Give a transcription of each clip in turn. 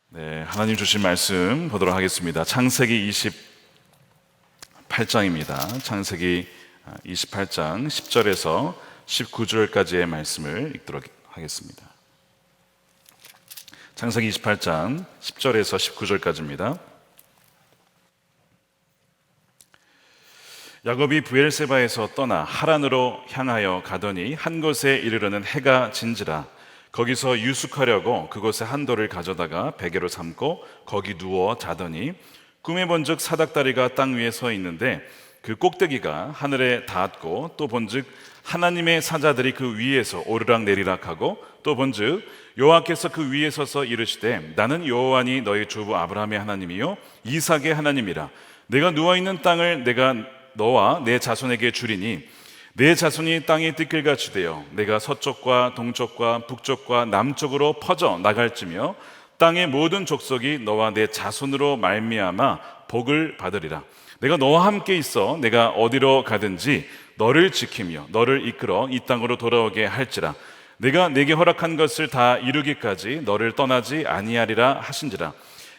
네, 하나님 주신 말씀 보도록 하겠습니다. 창세기 28장입니다. 창세기 28장 10절에서 19절까지의 말씀을 읽도록 하겠습니다. 창세기 28장 10절에서 19절까지입니다. 야곱이 브엘세바에서 떠나 하란으로 향하여 가더니 한 곳에 이르러는 해가 진지라. 거기서 유숙하려고 그곳에 한 돌을 가져다가 베개로 삼고 거기 누워 자더니 꿈에 본즉 사닥다리가 땅 위에 서 있는데 그 꼭대기가 하늘에 닿았고 또 본즉 하나님의 사자들이 그 위에서 오르락 내리락 하고 또 본즉 여호와께서 그 위에 서서 이르시되 나는 여호와니 너희 주부 아브라함의 하나님이요 이삭의 하나님이라. 내가 누워있는 땅을 내가 너와 내 자손에게 주리니 내 자손이 땅의 띠끌같이 되어 내가 서쪽과 동쪽과 북쪽과 남쪽으로 퍼져 나갈지며 땅의 모든 족속이 너와 내 자손으로 말미암아 복을 받으리라. 내가 너와 함께 있어 내가 어디로 가든지 너를 지키며 너를 이끌어 이 땅으로 돌아오게 할지라. 내가 내게 허락한 것을 다 이루기까지 너를 떠나지 아니하리라 하신지라.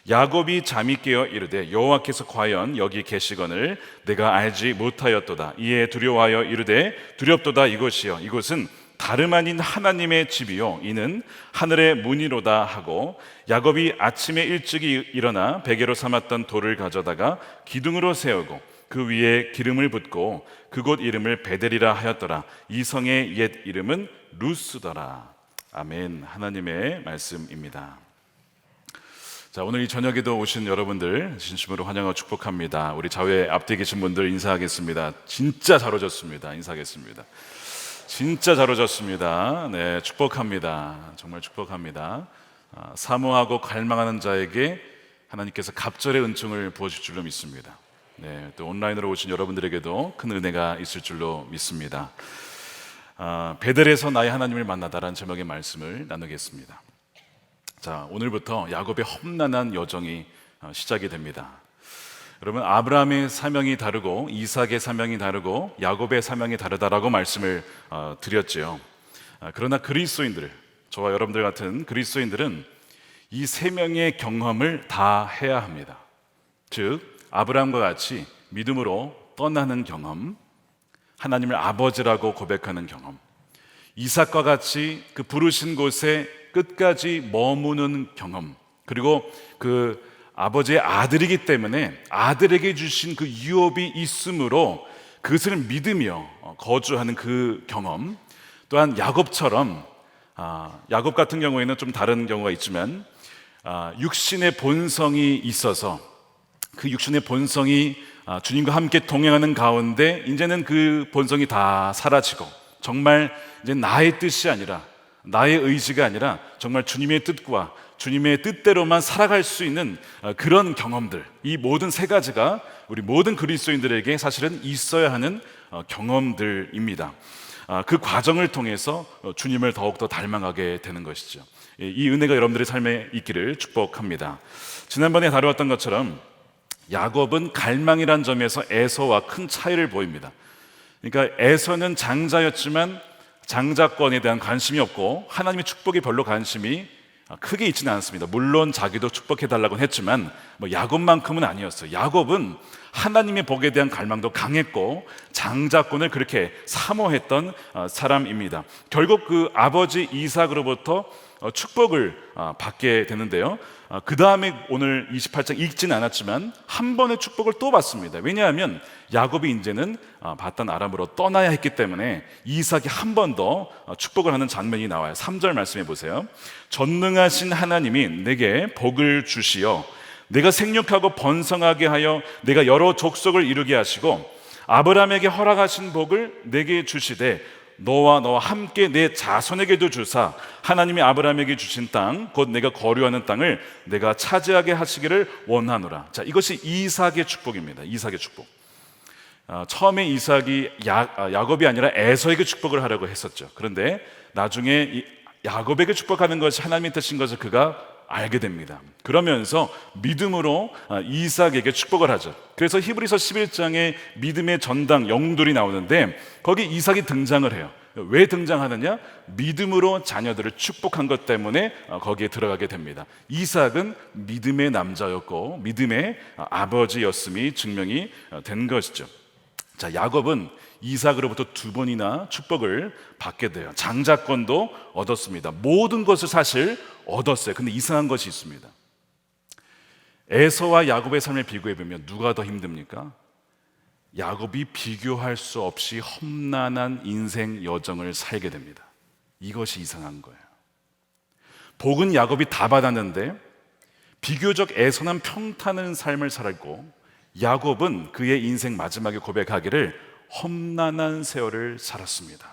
야곱이 잠이 깨어 이르되 여호와께서 과연 여기 계시거늘 내가 알지 못하였도다. 이에 두려워하여 이르되 두렵도다. 이곳은 다름 아닌 하나님의 집이요 이는 하늘의 문이로다 하고 야곱이 아침에 일찍이 일어나 베개로 삼았던 돌을 가져다가 기둥으로 세우고 그 위에 기름을 붓고 그곳 이름을 베델이라 하였더라. 이 성의 옛 이름은 루스더라. 아멘. 하나님의 말씀입니다. 자, 오늘 이 저녁에도 오신 여러분들 진심으로 환영하고 축복합니다. 우리 좌우에 앞뒤에 계신 분들 인사하겠습니다. 진짜 잘 오셨습니다. 인사하겠습니다. 진짜 잘 오셨습니다. 네, 축복합니다. 정말 축복합니다. 사모하고 갈망하는 자에게 하나님께서 갑절의 은총을 부어줄 줄로 믿습니다. 네, 또 온라인으로 오신 여러분들에게도 큰 은혜가 있을 줄로 믿습니다. 베델에서 나의 하나님을 만나다라는 제목의 말씀을 나누겠습니다. 자, 오늘부터 야곱의 험난한 여정이 시작이 됩니다. 여러분, 아브라함의 사명이 다르고 이삭의 사명이 다르고 야곱의 사명이 다르다라고 말씀을 드렸죠. 그러나 그리스도인들, 저와 여러분들 같은 그리스도인들은 이 세 명의 경험을 다 해야 합니다. 즉, 아브라함과 같이 믿음으로 떠나는 경험, 하나님을 아버지라고 고백하는 경험, 이삭과 같이 그 부르신 곳에 끝까지 머무는 경험, 그리고 그 아버지의 아들이기 때문에 아들에게 주신 그 유업이 있으므로 그것을 믿으며 거주하는 그 경험, 또한 야곱처럼 야곱 같은 경우에는 좀 다른 경우가 있지만 육신의 본성이 있어서 그 육신의 본성이 주님과 함께 동행하는 가운데 이제는 그 본성이 다 사라지고 정말 이제 나의 뜻이 아니라 나의 의지가 아니라 정말 주님의 뜻과 주님의 뜻대로만 살아갈 수 있는 그런 경험들, 이 모든 세 가지가 우리 모든 그리스도인들에게 사실은 있어야 하는 경험들입니다. 그 과정을 통해서 주님을 더욱더 닮아가게 되는 것이죠. 이 은혜가 여러분들의 삶에 있기를 축복합니다. 지난번에 다루었던 것처럼 야곱은 갈망이란 점에서 에서와 큰 차이를 보입니다. 그러니까 에서는 장자였지만 장자권에 대한 관심이 없고 하나님의 축복에 별로 관심이 크게 있지는 않습니다. 물론 자기도 축복해달라고 했지만 야곱만큼은 아니었어요. 야곱은 하나님의 복에 대한 갈망도 강했고 장자권을 그렇게 사모했던 사람입니다. 결국 그 아버지 이삭으로부터 축복을 받게 되는데요. 그 다음에 오늘 28장 읽지는 않았지만 한 번의 축복을 또 받습니다. 왜냐하면 야곱이 이제는 받던 아람으로 떠나야 했기 때문에 이삭이 한 번 더 축복을 하는 장면이 나와요. 3절 말씀해 보세요. 전능하신 하나님이 내게 복을 주시어 내가 생육하고 번성하게 하여 내가 여러 족속을 이루게 하시고 아브라함에게 허락하신 복을 내게 주시되 너와 함께 내 자손에게도 주사 하나님이 아브라함에게 주신 땅 곧 내가 거류하는 땅을 내가 차지하게 하시기를 원하노라. 자, 이것이 이삭의 축복입니다. 이삭의 축복. 처음에 이삭이 야곱이 아니라 에서에게 축복을 하려고 했었죠. 그런데 나중에 야곱에게 축복하는 것이 하나님의 뜻인 것을 그가 알게 됩니다. 그러면서 믿음으로 이삭에게 축복을 하죠. 그래서 히브리서 11장에 믿음의 전당 영들이 나오는데 거기 이삭이 등장을 해요. 왜 등장하느냐? 믿음으로 자녀들을 축복한 것 때문에 거기에 들어가게 됩니다. 이삭은 믿음의 남자였고 믿음의 아버지였음이 증명이 된 것이죠. 자, 야곱은 이삭으로부터 2번이나 축복을 받게 돼요. 장자권도 얻었습니다. 모든 것을 사실 얻었어요. 근데 이상한 것이 있습니다. 에서와 야곱의 삶을 비교해보면 누가 더 힘듭니까? 야곱이 비교할 수 없이 험난한 인생 여정을 살게 됩니다. 이것이 이상한 거예요. 복은 야곱이 다 받았는데 비교적 에서는 평탄한 삶을 살았고 야곱은 그의 인생 마지막에 고백하기를 험난한 세월을 살았습니다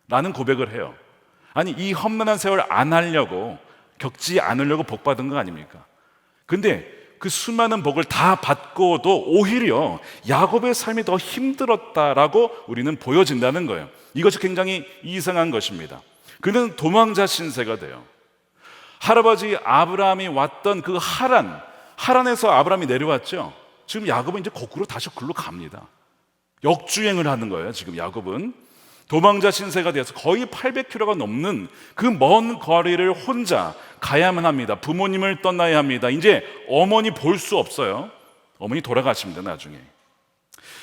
라는 고백을 해요. 아니, 이 험난한 세월 안 하려고, 겪지 않으려고 복 받은 거 아닙니까? 근데 그 수많은 복을 다 받고도 오히려 야곱의 삶이 더 힘들었다라고 우리는 보여진다는 거예요. 이것이 굉장히 이상한 것입니다. 그는 도망자 신세가 돼요. 할아버지 아브라함이 왔던 그 하란에서 아브라함이 내려왔죠. 지금 야곱은 이제 거꾸로 다시 글로 갑니다. 역주행을 하는 거예요. 지금 야곱은 도망자 신세가 되어서 거의 800km가 넘는 그 먼 거리를 혼자 가야만 합니다. 부모님을 떠나야 합니다. 이제 어머니 볼 수 없어요. 어머니 돌아가십니다, 나중에.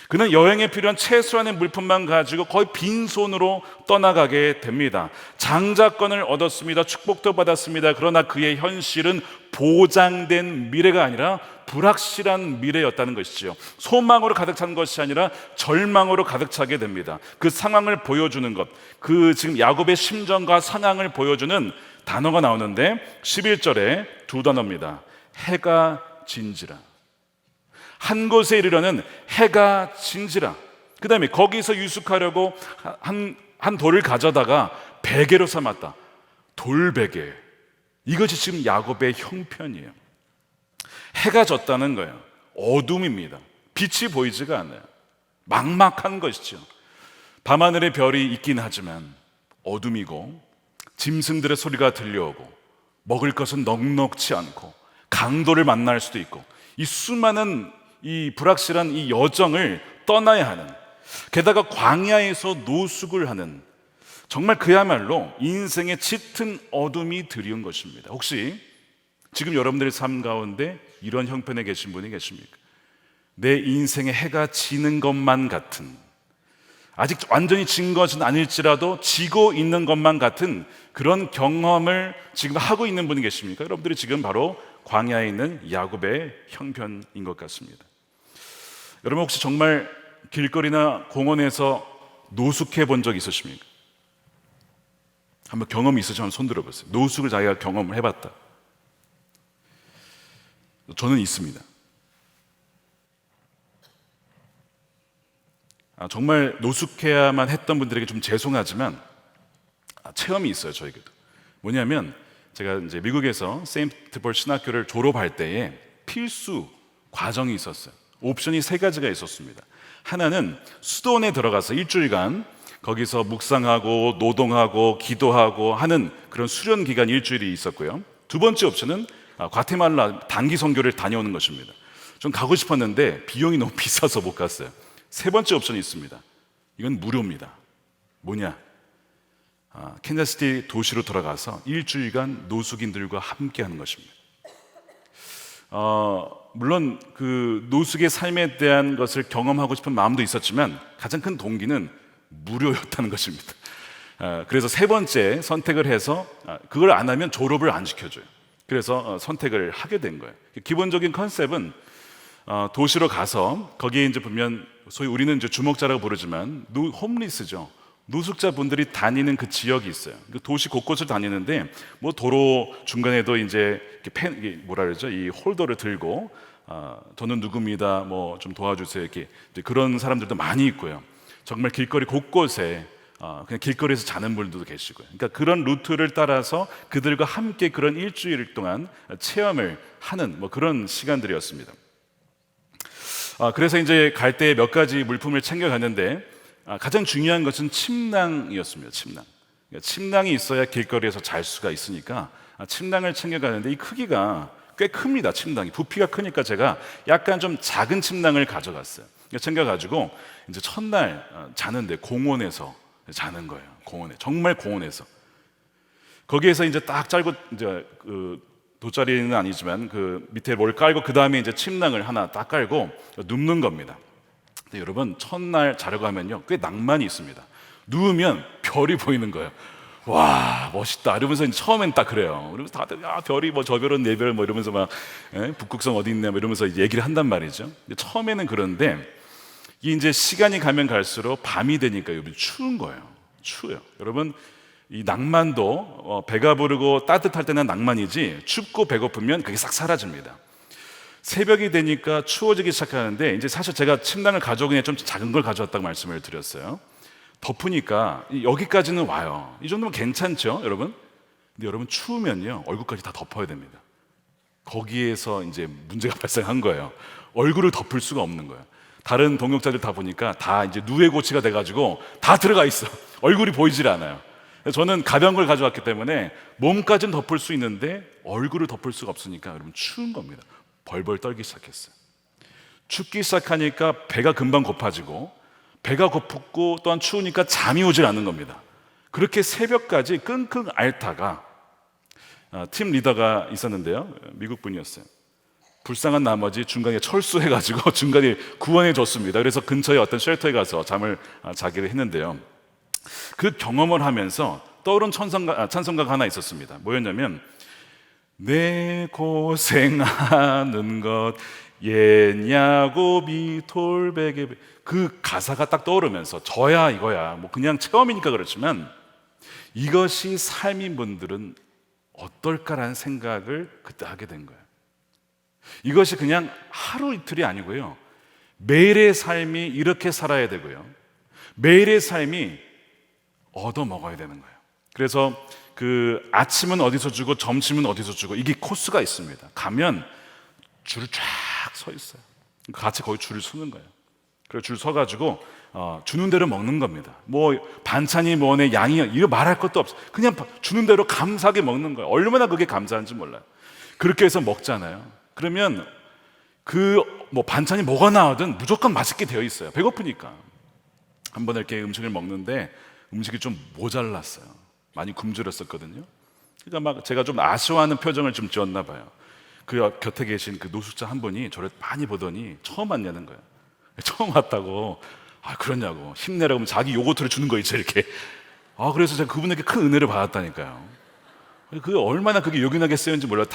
그는 여행에 필요한 최소한의 물품만 가지고 거의 빈손으로 떠나가게 됩니다. 장자권을 얻었습니다. 축복도 받았습니다. 그러나 그의 현실은 보장된 미래가 아니라 불확실한 미래였다는 것이지요. 소망으로 가득 찬 것이 아니라 절망으로 가득 차게 됩니다. 그 상황을 보여주는 것, 그 지금 야곱의 심정과 상황을 보여주는 단어가 나오는데 11절에 2단어입니다. 해가 진지라. 한 곳에 이르러는 해가 진지라. 그 다음에 거기서 유숙하려고 한 돌을 가져다가 베개로 삼았다. 돌베개. 이것이 지금 야곱의 형편이에요. 해가 졌다는 거예요. 어둠입니다. 빛이 보이지가 않아요. 막막한 것이죠. 밤하늘의 별이 있긴 하지만 어둠이고 짐승들의 소리가 들려오고 먹을 것은 넉넉치 않고 강도를 만날 수도 있고 이 수많은 이 불확실한 이 여정을 떠나야 하는, 게다가 광야에서 노숙을 하는, 정말 그야말로 인생의 짙은 어둠이 드리운 것입니다. 혹시 지금 여러분들의 삶 가운데 이런 형편에 계신 분이 계십니까? 내 인생의 해가 지는 것만 같은, 아직 완전히 진 것은 아닐지라도 지고 있는 것만 같은 그런 경험을 지금 하고 있는 분이 계십니까? 여러분들이 지금 바로 광야에 있는 야곱의 형편인 것 같습니다. 여러분 혹시 정말 길거리나 공원에서 노숙해 본 적 있으십니까? 한번 경험이 있으시면 손 들어보세요. 노숙을 자기가 경험을 해봤다. 저는 있습니다. 정말 노숙해야만 했던 분들에게 좀 죄송하지만 체험이 있어요. 저에게도. 뭐냐면 제가 이제 미국에서 세인트 폴 신학교를 졸업할 때에 필수 과정이 있었어요. 옵션이 3가지가 있었습니다. 하나는 수도원에 들어가서 일주일간 거기서 묵상하고 노동하고 기도하고 하는 그런 수련 기간 일주일이 있었고요. 2번째 옵션은 과테말라 단기 선교를 다녀오는 것입니다. 좀 가고 싶었는데 비용이 너무 비싸서 못 갔어요. 3번째 옵션이 있습니다. 이건 무료입니다. 뭐냐? 캔자스시티 도시로 들어가서 일주일간 노숙인들과 함께 하는 것입니다. 물론 그 노숙의 삶에 대한 것을 경험하고 싶은 마음도 있었지만 가장 큰 동기는 무료였다는 것입니다. 그래서 3번째 선택을 해서 그걸 안 하면 졸업을 안 시켜줘요. 그래서 선택을 하게 된 거예요. 기본적인 컨셉은 도시로 가서 거기에 이제 보면 소위 우리는 이제 주목자라고 부르지만 홈리스죠. 노숙자분들이 다니는 그 지역이 있어요. 도시 곳곳을 다니는데 뭐 도로 중간에도 이제 이게 뭐라 그러죠? 이 홀더를 들고 저는 누구입니다. 뭐 좀 도와주세요. 이렇게 그런 사람들도 많이 있고요. 정말 길거리 곳곳에 그냥 길거리에서 자는 분들도 계시고요. 그러니까 그런 루트를 따라서 그들과 함께 그런 일주일 동안 체험을 하는 뭐 그런 시간들이었습니다. 그래서 이제 갈 때 몇 가지 물품을 챙겨갔는데 가장 중요한 것은 침낭이었습니다. 침낭이 있어야 길거리에서 잘 수가 있으니까 침낭을 챙겨가는데 이 크기가 꽤 큽니다. 침낭이 부피가 크니까 제가 약간 좀 작은 침낭을 가져갔어요. 챙겨가지고 이제 첫날 자는데 공원에서 자는 거예요. 공원에, 정말 공원에서. 거기에서 이제 딱 짧고 이제 그 돗자리는 아니지만 그 밑에 뭘 깔고 그 다음에 이제 침낭을 하나 딱 깔고 눕는 겁니다. 근데 여러분, 첫날 자려고 하면요, 꽤 낭만이 있습니다. 누우면 별이 보이는 거예요. 와, 멋있다 이러면서 이제 처음엔 딱 그래요. 그러면서 다들 야, 별이 뭐 저 별은 내 별 뭐 이러면서 막 북극성 어디 있냐 뭐 이러면서 얘기를 한단 말이죠. 근데 처음에는 그런데 이 이제 시간이 가면 갈수록 밤이 되니까 여러분 추운 거예요. 추워요. 여러분, 이 낭만도 배가 부르고 따뜻할 때는 낭만이지 춥고 배고프면 그게 싹 사라집니다. 새벽이 되니까 추워지기 시작하는데 이제 사실 제가 침낭을 가져오긴 좀 작은 걸 가져왔다고 말씀을 드렸어요. 덮으니까 여기까지는 와요. 이 정도면 괜찮죠, 여러분? 근데 여러분, 추우면요 얼굴까지 다 덮어야 됩니다. 거기에서 이제 문제가 발생한 거예요. 얼굴을 덮을 수가 없는 거예요. 다른 동역자들 다 보니까 다 이제 누에고치가 돼가지고 다 들어가 있어. 얼굴이 보이질 않아요. 저는 가벼운 걸 가져왔기 때문에 몸까지는 덮을 수 있는데 얼굴을 덮을 수가 없으니까 여러분 추운 겁니다. 벌벌 떨기 시작했어요. 춥기 시작하니까 배가 금방 고파지고, 배가 고프고 또한 추우니까 잠이 오질 않는 겁니다. 그렇게 새벽까지 끙끙 앓다가 팀 리더가 있었는데요, 미국 분이었어요. 불쌍한 나머지 중간에 철수해가지고 중간에 구원해 줬습니다. 그래서 근처에 어떤 쉘터에 가서 잠을 자기를 했는데요, 그 경험을 하면서 떠오른 찬송가가 하나 있었습니다. 뭐였냐면, 내 고생하는 것 옛 야곱이 돌베개, 그 가사가 딱 떠오르면서 저야 이거야 뭐 그냥 체험이니까 그렇지만 이것이 삶인 분들은 어떨까라는 생각을 그때 하게 된 거예요. 이것이 그냥 하루 이틀이 아니고요, 매일의 삶이 이렇게 살아야 되고요, 매일의 삶이 얻어 먹어야 되는 거예요. 그래서 그 아침은 어디서 주고 점심은 어디서 주고 이게 코스가 있습니다. 가면 줄을 쫙 서 있어요. 같이 거기 줄을 서는 거예요. 그래서 줄 서가지고 주는 대로 먹는 겁니다. 뭐 반찬이 뭐네 양이 이거 말할 것도 없어. 그냥 주는 대로 감사하게 먹는 거예요. 얼마나 그게 감사한지 몰라요. 그렇게 해서 먹잖아요. 그러면 그 뭐 반찬이 뭐가 나오든 무조건 맛있게 되어 있어요. 배고프니까. 한 번 이렇게 음식을 먹는데 음식이 좀 모자랐어요. 많이 굶주렸었거든요. 그러니까 막 제가 좀 아쉬워하는 표정을 좀 지었나 봐요. 그 곁에 계신 그 노숙자 한 분이 저를 많이 보더니 처음 왔냐는 거예요. 처음 왔다고. 아, 그러냐고. 힘내라고 하면 자기 요거트를 주는 거 있죠, 이렇게. 그래서 제가 그분에게 큰 은혜를 받았다니까요. 그게 얼마나 그게 요긴하게 쓰였는지 몰라요.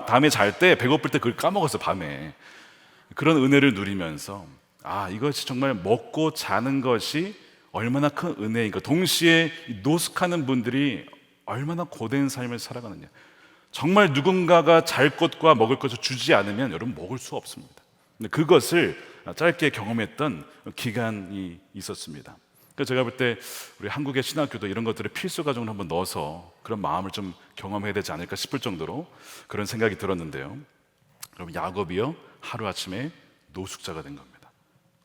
밤에 잘 때 배고플 때 그걸 까먹었어요, 밤에. 그런 은혜를 누리면서 이것이 정말 먹고 자는 것이 얼마나 큰 은혜인가. 동시에 노숙하는 분들이 얼마나 고된 삶을 살아가느냐. 정말 누군가가 잘 것과 먹을 것을 주지 않으면 여러분 먹을 수 없습니다. 근데 그것을 짧게 경험했던 기간이 있었습니다. 그래서 제가 볼 때 우리 한국의 신학교도 이런 것들을 필수 과정으로 한번 넣어서 그런 마음을 좀 경험해야 되지 않을까 싶을 정도로 그런 생각이 들었는데요. 여러분, 야곱이요 하루아침에 노숙자가 된 겁니다.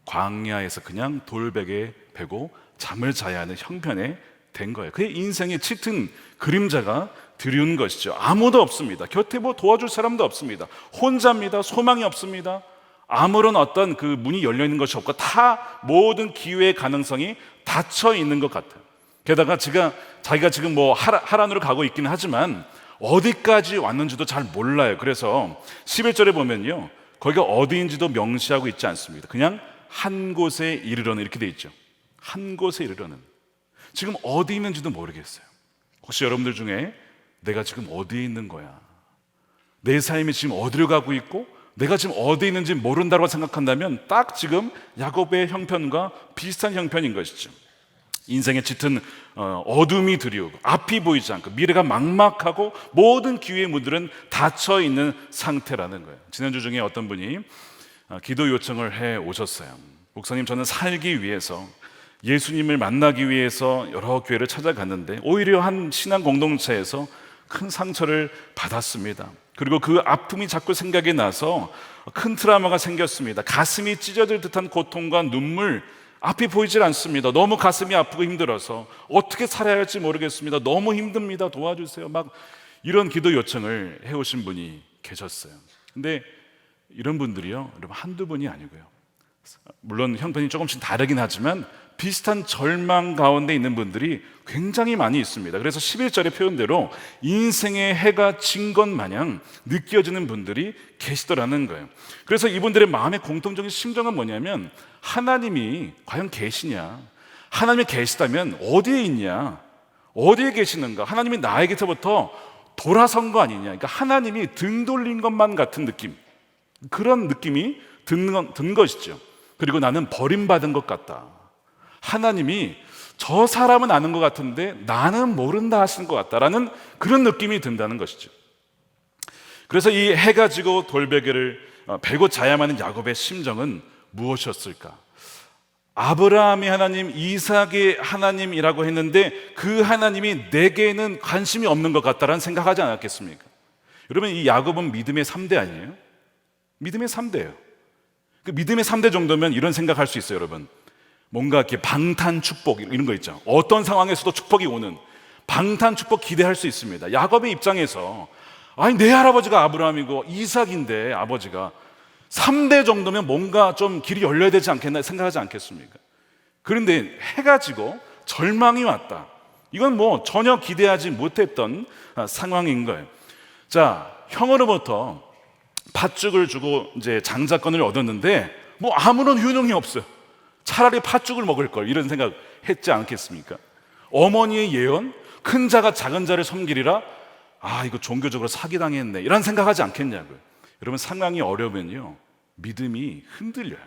광야에서 그냥 돌베개에 베고 잠을 자야 하는 형편에 된 거예요. 그의 인생의 짙은 그림자가 드리운 것이죠. 아무도 없습니다. 곁에 뭐 도와줄 사람도 없습니다. 혼자입니다. 소망이 없습니다. 아무런 어떤 그 문이 열려 있는 것이 없고 다 모든 기회의 가능성이 닫혀 있는 것 같아요. 게다가 자기가 지금 뭐 하란으로 가고 있기는 하지만 어디까지 왔는지도 잘 몰라요. 그래서 11절에 보면요, 거기가 어디인지도 명시하고 있지 않습니다. 그냥 한 곳에 이르러는 이렇게 돼 있죠. 한 곳에 이르러는. 지금 어디 있는지도 모르겠어요. 혹시 여러분들 중에 내가 지금 어디에 있는 거야, 내 삶이 지금 어디로 가고 있고 내가 지금 어디에 있는지 모른다고 생각한다면 딱 지금 야곱의 형편과 비슷한 형편인 것이죠. 인생의 짙은 어둠이 드리우고 앞이 보이지 않고 미래가 막막하고 모든 기회의 문들은 닫혀 있는 상태라는 거예요. 지난주 중에 어떤 분이 기도 요청을 해 오셨어요. 목사님, 저는 살기 위해서, 예수님을 만나기 위해서 여러 교회를 찾아갔는데 오히려 한 신앙 공동체에서 큰 상처를 받았습니다. 그리고 그 아픔이 자꾸 생각이 나서 큰 트라우마가 생겼습니다. 가슴이 찢어질 듯한 고통과 눈물, 앞이 보이질 않습니다. 너무 가슴이 아프고 힘들어서 어떻게 살아야 할지 모르겠습니다. 너무 힘듭니다. 도와주세요. 막 이런 기도 요청을 해오신 분이 계셨어요. 근데 이런 분들이요, 여러분, 한두 분이 아니고요, 물론 형편이 조금씩 다르긴 하지만 비슷한 절망 가운데 있는 분들이 굉장히 많이 있습니다. 그래서 11절의 표현대로 인생의 해가 진 것 마냥 느껴지는 분들이 계시더라는 거예요. 그래서 이분들의 마음의 공통적인 심정은 뭐냐면, 하나님이 과연 계시냐? 하나님이 계시다면 어디에 있냐? 어디에 계시는가? 하나님이 나에게서부터 돌아선 거 아니냐? 그러니까 하나님이 등 돌린 것만 같은 느낌, 그런 느낌이 든 것이죠. 그리고 나는 버림받은 것 같다. 하나님이 저 사람은 아는 것 같은데 나는 모른다 하시는 것 같다라는 그런 느낌이 든다는 것이죠. 그래서 이 해가 지고 돌베개를 베고 자야만 하는 야곱의 심정은 무엇이었을까? 아브라함의 하나님, 이삭의 하나님이라고 했는데 그 하나님이 내게는 관심이 없는 것 같다라는 생각하지 않았겠습니까? 여러분, 이 야곱은 믿음의 3대 아니에요? 믿음의 3대예요. 그 믿음의 3대 정도면 이런 생각할 수 있어요, 여러분. 뭔가 이렇게 방탄 축복 이런 거 있죠. 어떤 상황에서도 축복이 오는 방탄 축복 기대할 수 있습니다. 야곱의 입장에서, 아니 내 할아버지가 아브라함이고 이삭인데 아버지가 3대 정도면 뭔가 좀 길이 열려야 되지 않겠나 생각하지 않겠습니까? 그런데 해가 지고 절망이 왔다. 이건 뭐 전혀 기대하지 못했던 상황인 거예요. 자, 형으로부터 팥죽을 주고 이제 장자권을 얻었는데 뭐 아무런 효능이 없어요. 차라리 팥죽을 먹을 걸, 이런 생각 했지 않겠습니까? 어머니의 예언, 큰 자가 작은 자를 섬기리라, 아 이거 종교적으로 사기당했네, 이런 생각하지 않겠냐고요. 여러분, 상황이 어려우면요 믿음이 흔들려요.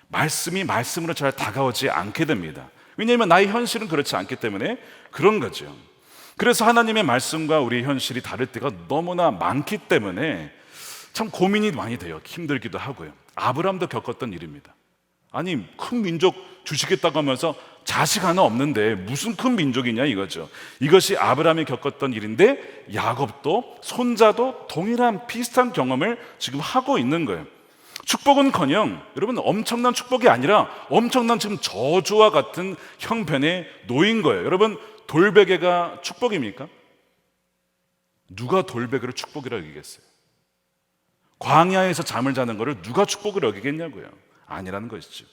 말씀이 말씀으로 잘 다가오지 않게 됩니다. 왜냐하면 나의 현실은 그렇지 않기 때문에 그런 거죠. 그래서 하나님의 말씀과 우리의 현실이 다를 때가 너무나 많기 때문에 참 고민이 많이 돼요. 힘들기도 하고요. 아브라함도 겪었던 일입니다. 아니 큰 민족 주시겠다고 하면서 자식 하나 없는데 무슨 큰 민족이냐 이거죠. 이것이 아브라함이 겪었던 일인데 야곱도 손자도 동일한 비슷한 경험을 지금 하고 있는 거예요. 축복은커녕 여러분 엄청난 축복이 아니라 엄청난 지금 저주와 같은 형편에 놓인 거예요. 여러분, 돌베개가 축복입니까? 누가 돌베개를 축복이라고 여기겠어요? 광야에서 잠을 자는 것을 누가 축복으로 여기겠냐고요. 아니라는 것이죠.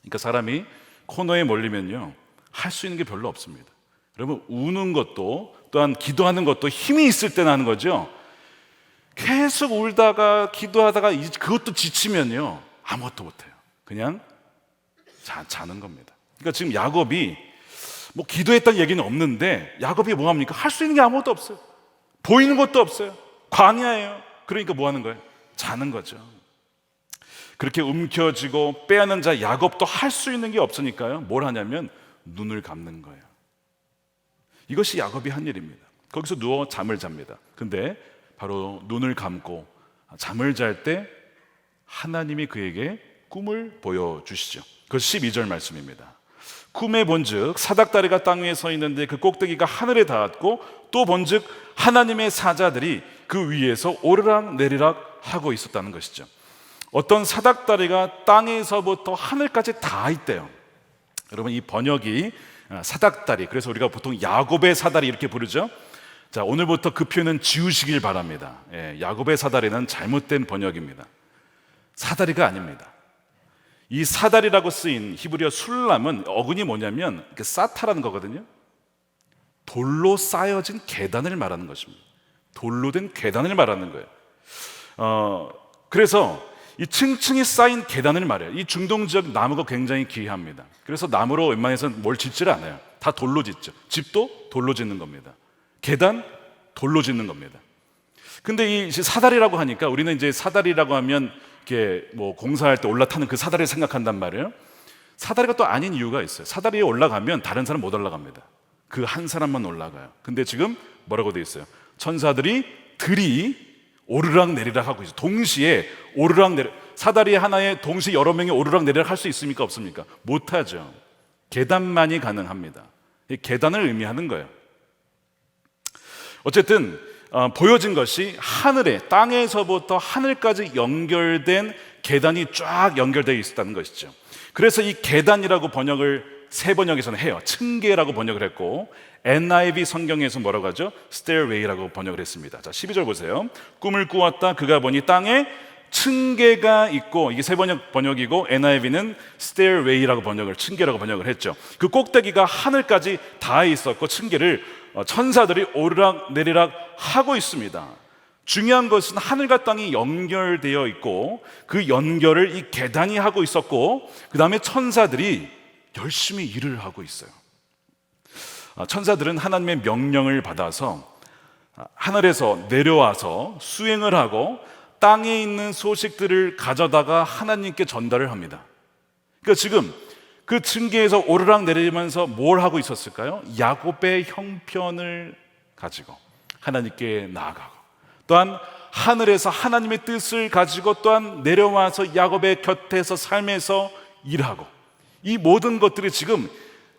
그러니까 사람이 코너에 몰리면요 할 수 있는 게 별로 없습니다. 여러분, 우는 것도 또한 기도하는 것도 힘이 있을 때나 하는 거죠. 계속 울다가 기도하다가 그것도 지치면요 아무것도 못해요. 그냥 자는 겁니다. 그러니까 지금 야곱이 뭐 기도했다는 얘기는 없는데 야곱이 뭐합니까? 할 수 있는 게 아무것도 없어요. 보이는 것도 없어요. 광야예요. 그러니까 뭐 하는 거예요? 자는 거죠. 그렇게 움켜쥐고 빼앗는 자 야곱도 할 수 있는 게 없으니까요 뭘 하냐면 눈을 감는 거예요. 이것이 야곱이 한 일입니다. 거기서 누워 잠을 잡니다. 근데 바로 눈을 감고 잠을 잘 때 하나님이 그에게 꿈을 보여주시죠. 그 12절 말씀입니다. 꿈에 본즉 사닥다리가 땅 위에 서 있는데 그 꼭대기가 하늘에 닿았고 또 본즉 하나님의 사자들이 그 위에서 오르락 내리락 하고 있었다는 것이죠. 어떤 사닥다리가 땅에서부터 하늘까지 닿아 있대요. 여러분, 이 번역이 사닥다리, 그래서 우리가 보통 야곱의 사다리 이렇게 부르죠. 자, 오늘부터 그 표현은 지우시길 바랍니다. 야곱의 사다리는 잘못된 번역입니다. 사다리가 아닙니다. 이 사다리라고 쓰인 히브리어 술람은 어근이 뭐냐면 쌓다라는 거거든요. 돌로 쌓여진 계단을 말하는 것입니다. 돌로 된 계단을 말하는 거예요. 그래서 이 층층이 쌓인 계단을 말해요. 이 중동 지역 나무가 굉장히 귀합니다. 그래서 나무로 웬만해서는 뭘 짓질 않아요. 다 돌로 짓죠. 집도 돌로 짓는 겁니다. 계단 돌로 짓는 겁니다. 근데 이 사다리라고 하니까 우리는 이제 사다리라고 하면 이렇게 뭐 공사할 때 올라타는 그 사다리를 생각한단 말이에요. 사다리가 또 아닌 이유가 있어요. 사다리에 올라가면 다른 사람 못 올라갑니다. 그 한 사람만 올라가요. 근데 지금 뭐라고 돼 있어요? 천사들이 오르락 내리락 하고 있어요. 동시에 오르락 내리락, 사다리 하나에 동시에 여러 명이 오르락 내리락 할 수 있습니까? 없습니까? 못하죠. 계단만이 가능합니다. 이 계단을 의미하는 거예요. 어쨌든 보여진 것이 하늘에, 땅에서부터 하늘까지 연결된 계단이 쫙 연결되어 있었다는 것이죠. 그래서 이 계단이라고 번역을 세 번역에서는 해요. 층계라고 번역을 했고 NIV 성경에서 뭐라고 하죠? stairway라고 번역을 했습니다. 자, 12절 보세요. 꿈을 꾸었다. 그가 보니 땅에 층계가 있고, 이게 새 번역이고 NIV는 stairway라고 층계라고 번역을 했죠. 그 꼭대기가 하늘까지 닿아 있었고 층계를 천사들이 오르락 내리락 하고 있습니다. 중요한 것은 하늘과 땅이 연결되어 있고 그 연결을 이 계단이 하고 있었고, 그 다음에 천사들이 열심히 일을 하고 있어요. 천사들은 하나님의 명령을 받아서 하늘에서 내려와서 수행을 하고 땅에 있는 소식들을 가져다가 하나님께 전달을 합니다. 그러니까 지금 그 층계에서 오르락 내리면서 뭘 하고 있었을까요? 야곱의 형편을 가지고 하나님께 나아가고, 또한 하늘에서 하나님의 뜻을 가지고 또한 내려와서 야곱의 곁에서 삶에서 일하고, 이 모든 것들이 지금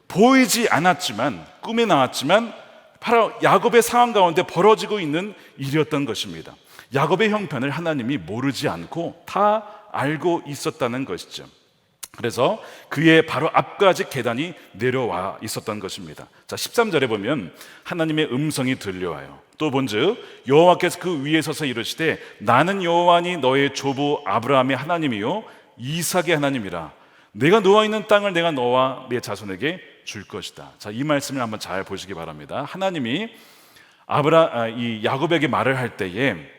보이지 않았지만, 꿈에 나왔지만 바로 야곱의 상황 가운데 벌어지고 있는 일이었던 것입니다. 야곱의 형편을 하나님이 모르지 않고 다 알고 있었다는 것이죠. 그래서 그의 바로 앞까지 계단이 내려와 있었던 것입니다. 자, 13절에 보면 하나님의 음성이 들려와요. 또 본즉 여호와께서 그 위에 서서 이르시되 나는 여호와니 너의 조부 아브라함의 하나님이요 이삭의 하나님이라. 내가 누워 있는 땅을 내가 너와 네 자손에게 줄 것이다. 자, 이 말씀을 한번 잘 보시기 바랍니다. 하나님이 이 야곱에게 말을 할 때에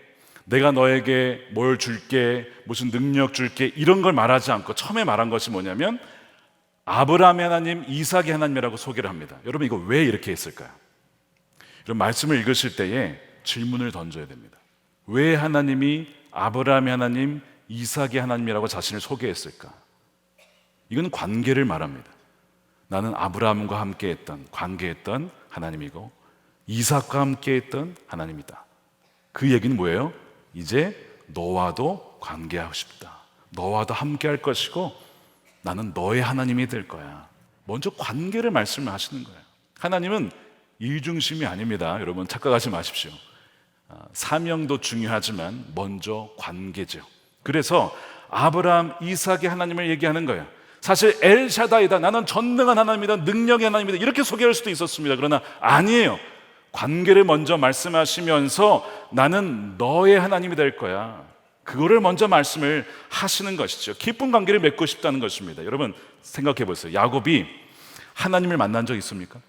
내가 너에게 뭘 줄게, 무슨 능력 줄게, 이런 걸 말하지 않고 처음에 말한 것이 뭐냐면 아브라함의 하나님, 이삭의 하나님이라고 소개를 합니다. 여러분, 이거 왜 이렇게 했을까요? 이런 말씀을 읽으실 때에 질문을 던져야 됩니다. 왜 하나님이 아브라함의 하나님, 이삭의 하나님이라고 자신을 소개했을까? 이건 관계를 말합니다. 나는 아브라함과 함께했던, 관계했던 하나님이고 이삭과 함께했던 하나님이다. 그 얘기는 뭐예요? 이제 너와도 관계하고 싶다. 너와도 함께할 것이고 나는 너의 하나님이 될 거야. 먼저 관계를 말씀을 하시는 거예요. 하나님은 일중심이 아닙니다. 여러분, 착각하지 마십시오. 사명도 중요하지만 먼저 관계죠. 그래서 아브라함, 이삭의 하나님을 얘기하는 거예요. 사실 엘샤다이다, 나는 전능한 하나님이다, 능력의 하나님이다, 이렇게 소개할 수도 있었습니다. 그러나 아니에요. 관계를 먼저 말씀하시면서 나는 너의 하나님이 될 거야, 그거를 먼저 말씀을 하시는 것이죠. 깊은 관계를 맺고 싶다는 것입니다. 여러분, 생각해 보세요. 야곱이 하나님을 만난 적 있습니까?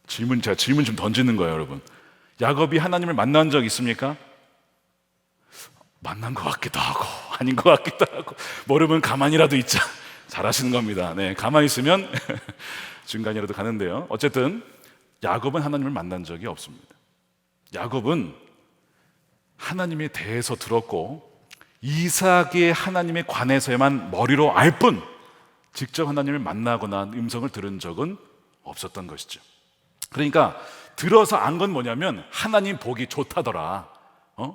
제가 질문 좀 던지는 거예요, 여러분. 야곱이 하나님을 만난 적 있습니까? 만난 것 같기도 하고 아닌 것 같기도 하고, 모르면 가만히라도 있자. 잘하시는 겁니다. 네, 가만히 있으면 중간이라도 가는데요. 어쨌든 야곱은 하나님을 만난 적이 없습니다. 야곱은 하나님에 대해서 들었고 이삭의 하나님에 관해서만 머리로 알 뿐 직접 하나님을 만나거나 음성을 들은 적은 없었던 것이죠. 그러니까 들어서 안 건 뭐냐면 하나님 보기 좋다더라,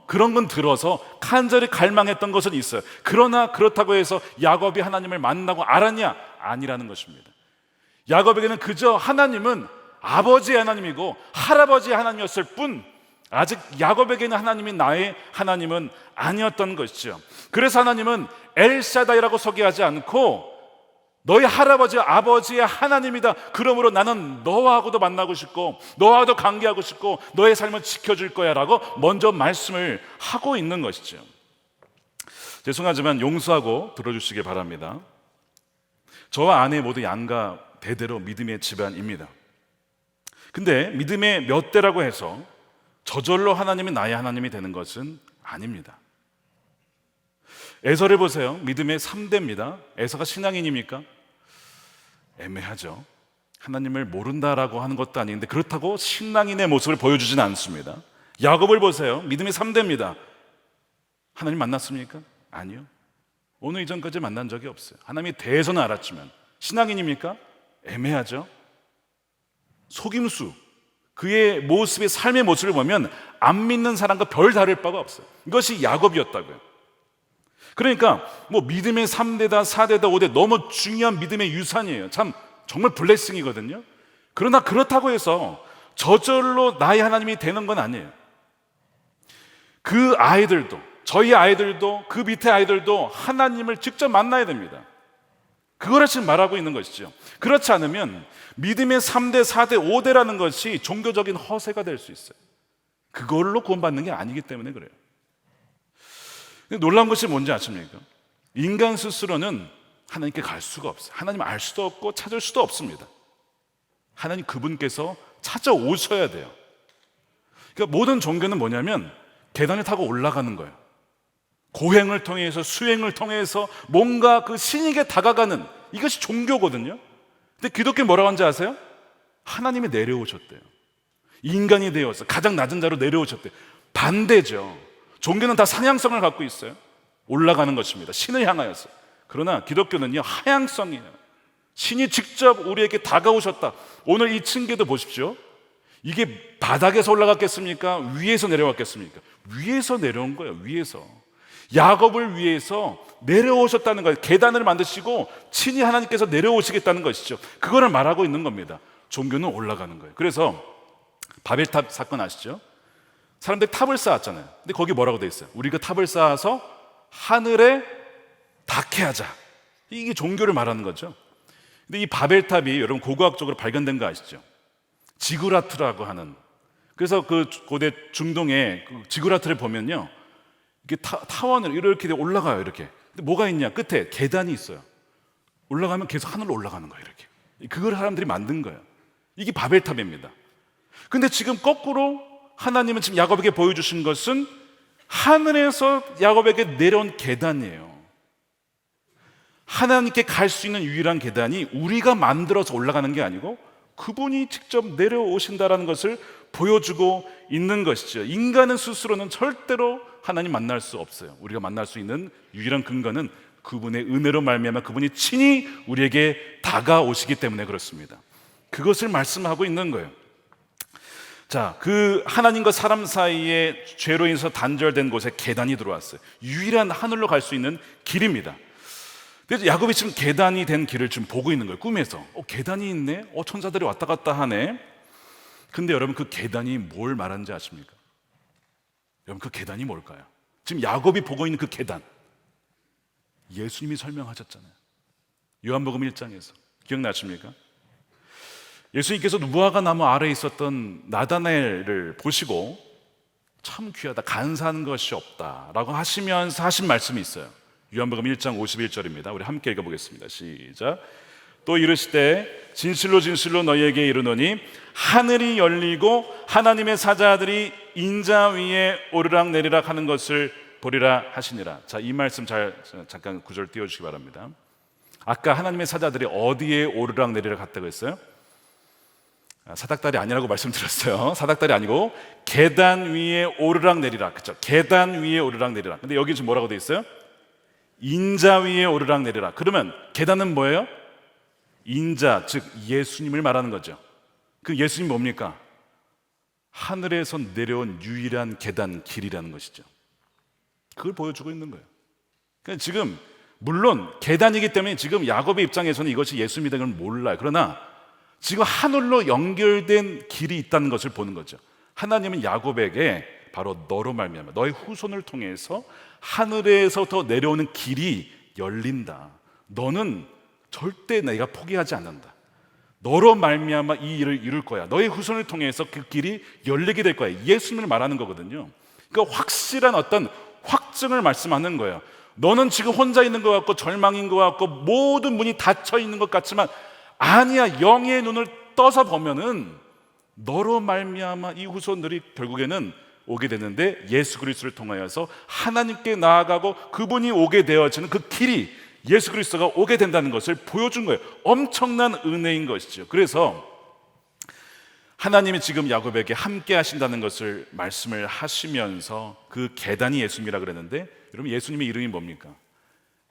그런 건 들어서 간절히 갈망했던 것은 있어요. 그러나 그렇다고 해서 야곱이 하나님을 만나고 알았냐? 아니라는 것입니다. 야곱에게는 그저 하나님은 아버지의 하나님이고 할아버지의 하나님이었을 뿐 아직 야곱에게는 하나님이 나의 하나님은 아니었던 것이죠. 그래서 하나님은 엘샤다이라고 소개하지 않고 너희 할아버지 아버지의 하나님이다, 그러므로 나는 너하고도 만나고 싶고 너하고도 관계하고 싶고 너의 삶을 지켜줄 거야 라고 먼저 말씀을 하고 있는 것이죠. 죄송하지만 용서하고 들어주시기 바랍니다. 저와 아내 모두 양가 대대로 믿음의 집안입니다. 근데 믿음의 몇 대라고 해서 저절로 하나님이 나의 하나님이 되는 것은 아닙니다. 에서를 보세요. 믿음의 3대입니다. 에서가 신앙인입니까? 애매하죠. 하나님을 모른다라고 하는 것도 아닌데 그렇다고 신앙인의 모습을 보여주지는 않습니다. 야곱을 보세요. 믿음의 3대입니다. 하나님 만났습니까? 아니요. 오늘 이전까지 만난 적이 없어요. 하나님이 대해서는 알았지만 신앙인입니까? 애매하죠. 속임수, 그의 모습의 삶의 모습을 보면 안 믿는 사람과 별 다를 바가 없어요. 이것이 야곱이었다고요. 그러니까 뭐 믿음의 3대다 4대다 5대 너무 중요한 믿음의 유산이에요. 참 정말 블레싱이거든요. 그러나 그렇다고 해서 저절로 나의 하나님이 되는 건 아니에요. 그 아이들도, 저희 아이들도, 그 밑에 아이들도 하나님을 직접 만나야 됩니다. 그거를 지금 말하고 있는 것이죠. 그렇지 않으면 믿음의 3대, 4대, 5대라는 것이 종교적인 허세가 될 수 있어요. 그걸로 구원받는 게 아니기 때문에 그래요. 근데 놀라운 것이 뭔지 아십니까? 인간 스스로는 하나님께 갈 수가 없어요. 하나님 알 수도 없고 찾을 수도 없습니다. 하나님 그분께서 찾아오셔야 돼요. 그러니까 모든 종교는 뭐냐면 계단을 타고 올라가는 거예요. 고행을 통해서, 수행을 통해서 뭔가 그 신에게 다가가는, 이것이 종교거든요. 근데 기독교 뭐라고 하는지 아세요? 하나님이 내려오셨대요. 인간이 되어서 가장 낮은 자로 내려오셨대요. 반대죠. 종교는 다 상향성을 갖고 있어요. 올라가는 것입니다. 신을 향하여서. 그러나 기독교는요, 하향성이에요. 신이 직접 우리에게 다가오셨다. 오늘 이 층계도 보십시오. 이게 바닥에서 올라갔겠습니까? 위에서 내려왔겠습니까? 위에서 내려온 거예요. 위에서. 야곱을 위해서 내려오셨다는 거예요. 계단을 만드시고 친히 하나님께서 내려오시겠다는 것이죠. 그거를 말하고 있는 겁니다. 종교는 올라가는 거예요. 그래서 바벨탑 사건 아시죠? 사람들이 탑을 쌓았잖아요. 근데 거기 뭐라고 돼 있어요? 우리가 탑을 쌓아서 하늘에 닿게 하자. 이게 종교를 말하는 거죠. 근데 이 바벨탑이 여러분 고고학적으로 발견된 거 아시죠? 지구라트라고 하는, 그래서 그 고대 중동의 그 지구라트를 보면요, 이게 타원을 이렇게 올라가요. 이렇게. 근데 뭐가 있냐? 끝에 계단이 있어요. 올라가면 계속 하늘로 올라가는 거예요. 이렇게. 그걸 사람들이 만든 거예요. 이게 바벨탑입니다. 근데 지금 거꾸로 하나님은 지금 야곱에게 보여주신 것은 하늘에서 야곱에게 내려온 계단이에요. 하나님께 갈 수 있는 유일한 계단이 우리가 만들어서 올라가는 게 아니고 그분이 직접 내려오신다라는 것을 보여주고 있는 것이죠. 인간은 스스로는 절대로 하나님 만날 수 없어요. 우리가 만날 수 있는 유일한 근거는 그분의 은혜로 말미암아 그분이 친히 우리에게 다가오시기 때문에 그렇습니다. 그것을 말씀하고 있는 거예요. 자, 그 하나님과 사람 사이에 죄로 인해서 단절된 곳에 계단이 들어왔어요. 유일한 하늘로 갈 수 있는 길입니다. 그래서 야곱이 지금 계단이 된 길을 지금 보고 있는 거예요. 꿈에서. 계단이 있네? 천사들이 왔다 갔다 하네? 근데 여러분 그 계단이 뭘 말하는지 아십니까? 여러분 그 계단이 뭘까요? 지금 야곱이 보고 있는 그 계단, 예수님이 설명하셨잖아요. 요한복음 1장에서 기억나십니까? 예수님께서 무화과 나무 아래에 있었던 나다나엘을 보시고 참 귀하다, 간사한 것이 없다라고 하시면서 하신 말씀이 있어요. 요한복음 1장 51절입니다. 우리 함께 읽어보겠습니다. 시작. 또 이르시되 진실로 진실로 너희에게 이르노니 하늘이 열리고 하나님의 사자들이 인자 위에 오르락내리락 하는 것을 보리라 하시니라. 자, 이 말씀 잠깐 구절 띄워주시기 바랍니다. 아까 하나님의 사자들이 어디에 오르락내리락 갔다고 했어요? 사닥다리 아니라고 말씀드렸어요. 사닥다리 아니고 계단 위에 오르락내리락. 그렇죠? 계단 위에 오르락내리락. 근데 여기 지금 뭐라고 돼 있어요? 인자 위에 오르락내리락. 그러면 계단은 뭐예요? 인자, 즉 예수님을 말하는 거죠. 그 예수님 뭡니까? 하늘에서 내려온 유일한 계단, 길이라는 것이죠. 그걸 보여주고 있는 거예요. 그러니까 지금 물론 계단이기 때문에 지금 야곱의 입장에서는 이것이 예수님이라는 걸 몰라요. 그러나 지금 하늘로 연결된 길이 있다는 것을 보는 거죠. 하나님은 야곱에게 바로 너로 말미암아 너의 후손을 통해서 하늘에서부터 내려오는 길이 열린다. 너는 절대 내가 포기하지 않는다. 너로 말미암아 이 일을 이룰 거야. 너의 후손을 통해서 그 길이 열리게 될 거야. 예수님을 말하는 거거든요. 그러니까 확실한 어떤 확증을 말씀하는 거예요. 너는 지금 혼자 있는 것 같고 절망인 것 같고 모든 문이 닫혀 있는 것 같지만 아니야. 영의 눈을 떠서 보면은 너로 말미암아 이 후손들이 결국에는 오게 되는데 예수 그리스도를 통하여서 하나님께 나아가고 그분이 오게 되어지는 그 길이 예수 그리스도가 오게 된다는 것을 보여준 거예요. 엄청난 은혜인 것이죠. 그래서 하나님이 지금 야곱에게 함께 하신다는 것을 말씀을 하시면서 그 계단이 예수님이라 그랬는데 여러분 예수님의 이름이 뭡니까?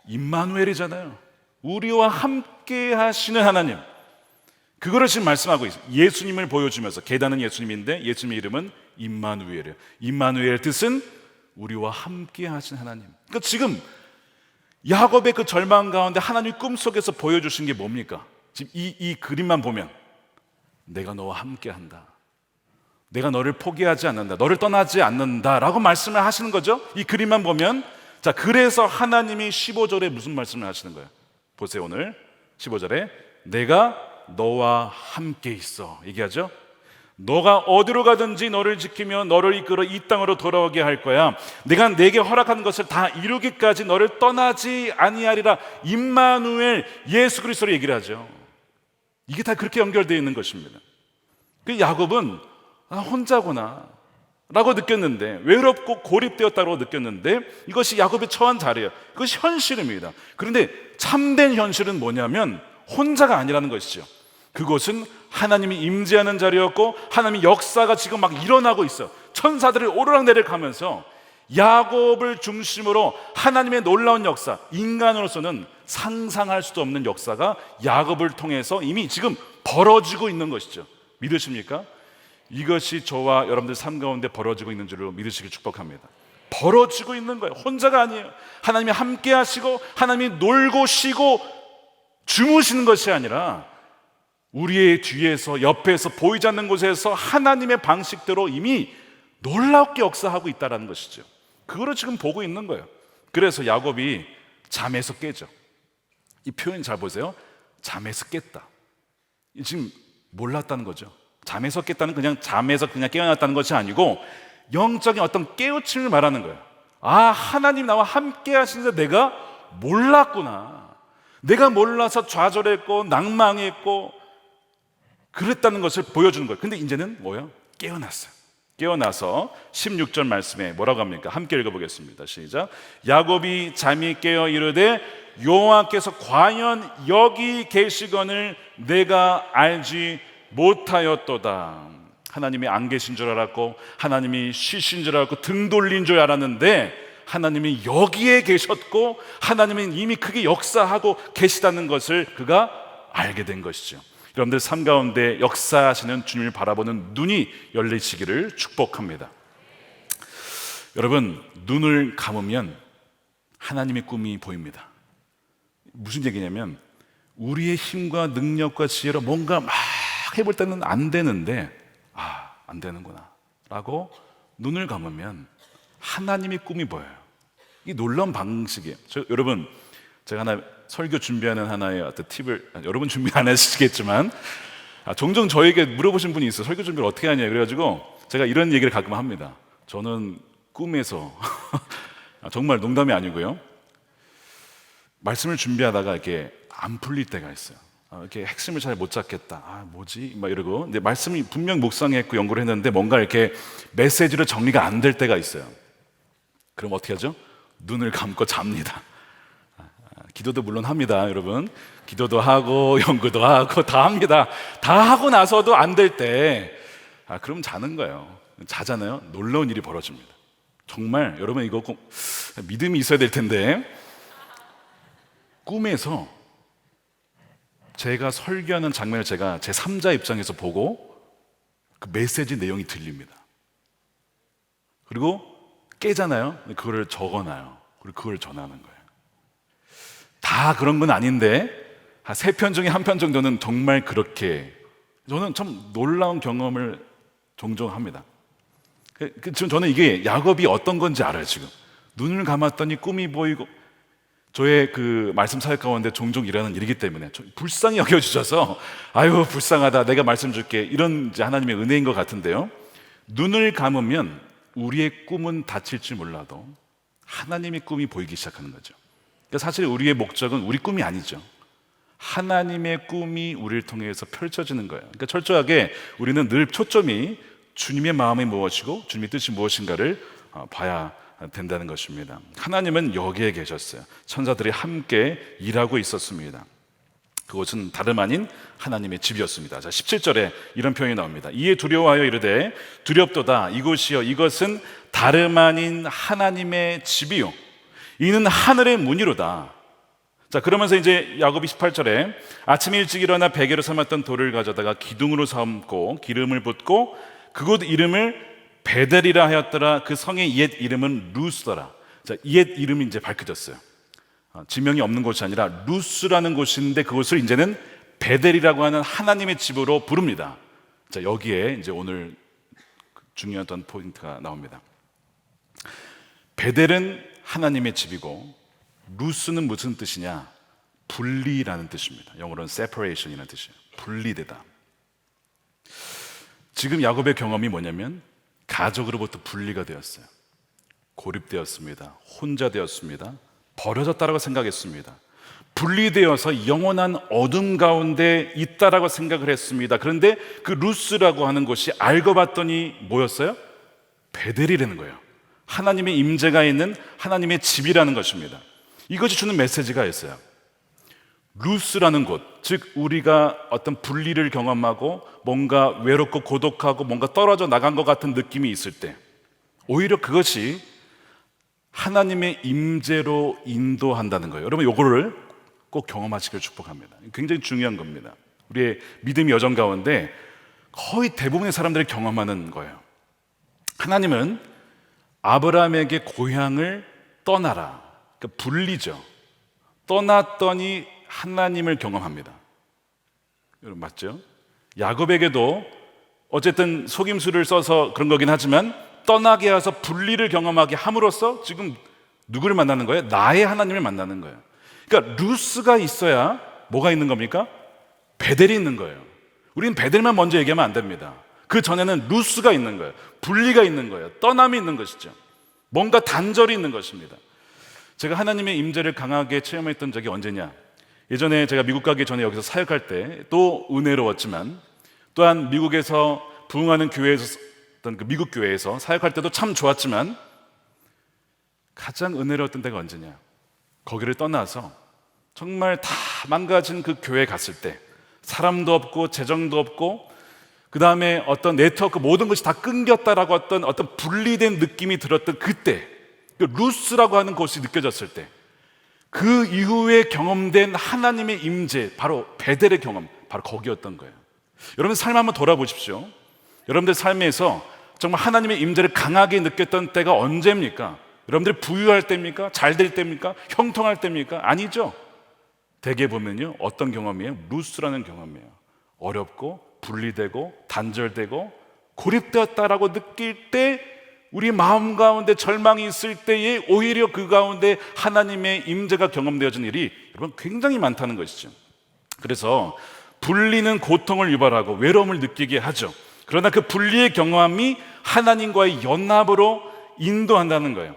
임마누엘이잖아요. 우리와 함께 하시는 하나님. 그거를 지금 말씀하고 있어요. 예수님을 보여주면서 계단은 예수님인데 예수님의 이름은 임마누엘이에요. 임마누엘 뜻은 우리와 함께 하신 하나님. 그러니까 지금 야곱의 그 절망 가운데 하나님 꿈속에서 보여주신 게 뭡니까? 지금 이 그림만 보면 내가 너와 함께 한다. 내가 너를 포기하지 않는다. 너를 떠나지 않는다 라고 말씀을 하시는 거죠. 이 그림만 보면. 자, 그래서 하나님이 15절에 무슨 말씀을 하시는 거예요? 보세요. 오늘 15절에 내가 너와 함께 있어 얘기하죠. 너가 어디로 가든지 너를 지키며 너를 이끌어 이 땅으로 돌아오게 할 거야. 내가 내게 허락한 것을 다 이루기까지 너를 떠나지 아니하리라. 임마누엘, 예수 그리스도로 얘기를 하죠. 이게 다 그렇게 연결되어 있는 것입니다. 그 야곱은 혼자구나 라고 느꼈는데, 외롭고 고립되었다고 느꼈는데, 이것이 야곱이 처한 자리예요. 그것이 현실입니다. 그런데 참된 현실은 뭐냐면 혼자가 아니라는 것이죠. 그곳은 하나님이 임재하는 자리였고 하나님의 역사가 지금 막 일어나고 있어요. 천사들이 오르락내리락 하면서 야곱을 중심으로 하나님의 놀라운 역사, 인간으로서는 상상할 수도 없는 역사가 야곱을 통해서 이미 지금 벌어지고 있는 것이죠. 믿으십니까? 이것이 저와 여러분들 삶 가운데 벌어지고 있는 줄로 믿으시길 축복합니다. 벌어지고 있는 거예요. 혼자가 아니에요. 하나님이 함께 하시고 하나님이 놀고 쉬고 주무시는 것이 아니라 우리의 뒤에서, 옆에서, 보이지 않는 곳에서 하나님의 방식대로 이미 놀랍게 역사하고 있다는 것이죠. 그거를 지금 보고 있는 거예요. 그래서 야곱이 잠에서 깨죠. 이 표현 잘 보세요. 잠에서 깼다. 지금 몰랐다는 거죠. 잠에서 깼다는 그냥 잠에서 그냥 깨어났다는 것이 아니고 영적인 어떤 깨우침을 말하는 거예요. 하나님 나와 함께 하시는데 내가 몰랐구나. 내가 몰라서 좌절했고 낭망했고 그랬다는 것을 보여주는 거예요. 근데 이제는 뭐예요? 깨어났어요. 깨어나서 16절 말씀에 뭐라고 합니까? 함께 읽어보겠습니다. 시작. 야곱이 잠이 깨어 이르되 여호와께서 과연 여기 계시거늘 내가 알지 못하였도다. 하나님이 안 계신 줄 알았고 하나님이 쉬신 줄 알았고 등 돌린 줄 알았는데 하나님이 여기에 계셨고 하나님은 이미 크게 역사하고 계시다는 것을 그가 알게 된 것이죠. 여러분들 삶 가운데 역사하시는 주님을 바라보는 눈이 열리시기를 축복합니다. 여러분, 눈을 감으면 하나님의 꿈이 보입니다. 무슨 얘기냐면 우리의 힘과 능력과 지혜로 뭔가 막 해볼 때는 안 되는데 안 되는구나 라고 눈을 감으면 하나님의 꿈이 보여요. 이 놀라운 방식이에요. 여러분, 제가 하나 설교 준비하는 하나의 어떤 팁을, 여러분 준비 안 하시겠지만 종종 저에게 물어보신 분이 있어요. 설교 준비를 어떻게 하냐. 그래가지고 제가 이런 얘기를 가끔 합니다. 저는 꿈에서 정말 농담이 아니고요, 말씀을 준비하다가 이렇게 안 풀릴 때가 있어요. 이렇게 핵심을 잘 못 잡겠다. 뭐지? 막 이러고. 근데 말씀이 분명 묵상했고 연구를 했는데 뭔가 이렇게 메시지로 정리가 안 될 때가 있어요. 그럼 어떻게 하죠? 눈을 감고 잡니다. 기도도 물론 합니다, 여러분. 기도도 하고 연구도 하고 다 합니다. 다 하고 나서도 안 될 때, 그럼 자는 거예요. 자잖아요. 놀라운 일이 벌어집니다. 정말 여러분 이거 꼭 믿음이 있어야 될 텐데, 꿈에서 제가 설교하는 장면을 제가 제 3자 입장에서 보고 그 메시지 내용이 들립니다. 그리고 깨잖아요. 그거를 적어놔요. 그리고 그걸 전하는 거예요. 다 그런 건 아닌데 한 3편 중에 1편 정도는 정말 그렇게, 저는 참 놀라운 경험을 종종 합니다. 지금 저는 이게 야곱이 어떤 건지 알아요. 지금 눈을 감았더니 꿈이 보이고, 저의 그 말씀 사역 가운데 종종 일어나는 일이기 때문에 불쌍히 여겨주셔서 아유 불쌍하다, 내가 말씀 줄게, 이런 이제 하나님의 은혜인 것 같은데요, 눈을 감으면 우리의 꿈은 닫힐지 몰라도 하나님의 꿈이 보이기 시작하는 거죠. 그러니까 사실 우리의 목적은 우리 꿈이 아니죠. 하나님의 꿈이 우리를 통해서 펼쳐지는 거예요. 그러니까 철저하게 우리는 늘 초점이 주님의 마음이 무엇이고 주님의 뜻이 무엇인가를 봐야 된다는 것입니다. 하나님은 여기에 계셨어요. 천사들이 함께 일하고 있었습니다. 그곳은 다름 아닌 하나님의 집이었습니다. 자, 17절에 이런 표현이 나옵니다. 이에 두려워하여 이르되 두렵도다. 이곳이여 이것은 다름 아닌 하나님의 집이요 이는 하늘의 문이로다. 자, 그러면서 이제 야곱이 18절에 아침 일찍 일어나 베개로 삼았던 돌을 가져다가 기둥으로 삼고 기름을 붓고 그곳 이름을 베델이라 하였더라. 그 성의 옛 이름은 루스더라. 자, 옛 이름이 이제 밝혀졌어요. 지명이 없는 곳이 아니라 루스라는 곳인데 그곳을 이제는 베델이라고 하는 하나님의 집으로 부릅니다. 자, 여기에 이제 오늘 중요한 어떤 포인트가 나옵니다. 베델은 하나님의 집이고 루스는 무슨 뜻이냐? 분리라는 뜻입니다. 영어로는 separation이라는 뜻이에요. 분리되다. 지금 야곱의 경험이 뭐냐면 가족으로부터 분리가 되었어요. 고립되었습니다. 혼자 되었습니다. 버려졌다라고 생각했습니다. 분리되어서 영원한 어둠 가운데 있다라고 생각을 했습니다. 그런데 그 루스라고 하는 곳이 알고 봤더니 뭐였어요? 베델이라는 거예요. 하나님의 임재가 있는 하나님의 집이라는 것입니다. 이것이 주는 메시지가 있어요. 루스라는 곳, 즉 우리가 어떤 분리를 경험하고 뭔가 외롭고 고독하고 뭔가 떨어져 나간 것 같은 느낌이 있을 때 오히려 그것이 하나님의 임재로 인도한다는 거예요. 여러분 이거를 꼭 경험하시길 축복합니다. 굉장히 중요한 겁니다. 우리의 믿음의 여정 가운데 거의 대부분의 사람들이 경험하는 거예요. 하나님은 아브라함에게 고향을 떠나라, 그러니까 분리죠. 떠났더니 하나님을 경험합니다. 여러분 맞죠? 야곱에게도 어쨌든 속임수를 써서 그런 거긴 하지만 떠나게 해서 분리를 경험하게 함으로써 지금 누구를 만나는 거예요? 나의 하나님을 만나는 거예요. 그러니까 루스가 있어야 뭐가 있는 겁니까? 베델이 있는 거예요. 우리는 베델만 먼저 얘기하면 안 됩니다. 그 전에는 루스가 있는 거예요. 분리가 있는 거예요. 떠남이 있는 것이죠. 뭔가 단절이 있는 것입니다. 제가 하나님의 임재를 강하게 체험했던 적이 언제냐? 예전에 제가 미국 가기 전에 여기서 사역할 때 또 은혜로웠지만 또한 미국에서 부흥하는 교회에서 어떤 그 미국 교회에서 사역할 때도 참 좋았지만 가장 은혜로웠던 때가 언제냐? 거기를 떠나서 정말 다 망가진 그 교회에 갔을 때 사람도 없고 재정도 없고 그 다음에 어떤 네트워크 모든 것이 다 끊겼다라고 어떤 분리된 느낌이 들었던 그때 그 루스라고 하는 곳이 느껴졌을 때 그 이후에 경험된 하나님의 임재 바로 베델의 경험 바로 거기였던 거예요. 여러분 삶 한번 돌아보십시오. 여러분들 삶에서 정말 하나님의 임재를 강하게 느꼈던 때가 언제입니까? 여러분들이 부유할 때입니까? 잘 될 때입니까? 형통할 때입니까? 아니죠. 대개 보면요 어떤 경험이에요? 루스라는 경험이에요. 어렵고 분리되고 단절되고 고립되었다라고 느낄 때 우리 마음 가운데 절망이 있을 때에 오히려 그 가운데 하나님의 임재가 경험되어진 일이 여러분 굉장히 많다는 것이죠. 그래서 분리는 고통을 유발하고 외로움을 느끼게 하죠. 그러나 그 분리의 경험이 하나님과의 연합으로 인도한다는 거예요.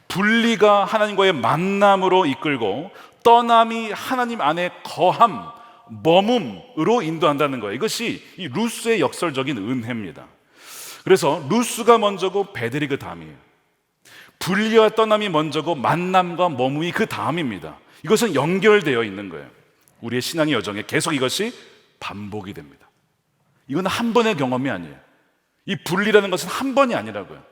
분리가 하나님과의 만남으로 이끌고 떠남이 하나님 안에 거함, 머뭄으로 인도한다는 거예요. 이것이 이 루스의 역설적인 은혜입니다. 그래서 루스가 먼저고 베델이 그 다음이에요. 분리와 떠남이 먼저고 만남과 머움이 그 다음입니다. 이것은 연결되어 있는 거예요. 우리의 신앙의 여정에 계속 이것이 반복이 됩니다. 이건 한 번의 경험이 아니에요. 이 분리라는 것은 한 번이 아니라고요.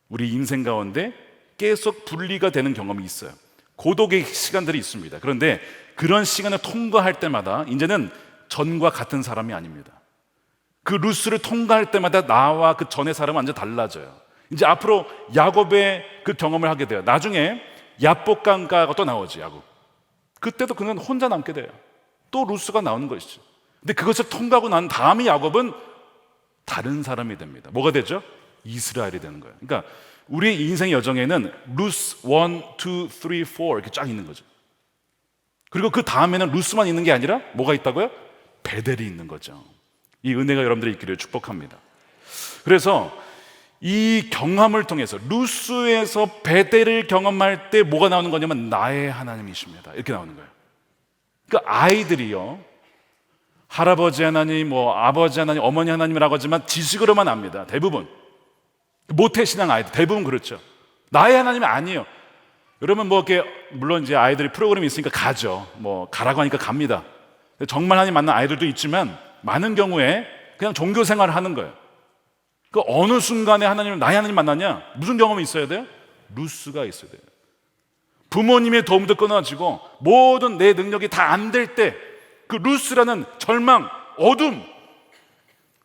우리 인생 가운데 계속 분리가 되는 경험이 있어요. 고독의 시간들이 있습니다. 그런데 그런 시간을 통과할 때마다 이제는 전과 같은 사람이 아닙니다. 그 루스를 통과할 때마다 나와 그 전의 사람은 완전 달라져요. 이제 앞으로 야곱의 그 경험을 하게 돼요. 나중에 야복강가가 또 나오지, 야곱. 그때도 그는 혼자 남게 돼요. 또 루스가 나오는 것이죠. 근데 그것을 통과하고 난 다음에 야곱은 다른 사람이 됩니다. 뭐가 되죠? 이스라엘이 되는 거예요. 그러니까 우리의 인생의 여정에는 루스 1, 2, 3, 4 이렇게 쫙 있는 거죠. 그리고 그 다음에는 루스만 있는 게 아니라 뭐가 있다고요? 베델이 있는 거죠. 이 은혜가 여러분들이 있기를 축복합니다. 그래서 이 경험을 통해서 루스에서 베델을 경험할 때 뭐가 나오는 거냐면 나의 하나님이십니다. 이렇게 나오는 거예요. 그러니까 아이들이요, 할아버지 하나님, 아버지 하나님, 어머니 하나님이라고 하지만 지식으로만 압니다. 대부분 모태신앙 아이들 대부분 그렇죠. 나의 하나님이 아니에요. 여러분 이렇게 물론 이제 아이들이 프로그램이 있으니까 가죠. 가라고 하니까 갑니다. 정말 하나님 만난 아이들도 있지만 많은 경우에 그냥 종교 생활을 하는 거예요. 그 어느 순간에 하나님을 나의 하나님 만나냐? 무슨 경험이 있어야 돼요? 루스가 있어야 돼요. 부모님의 도움도 끊어지고 모든 내 능력이 다 안 될 때 그 루스라는 절망, 어둠,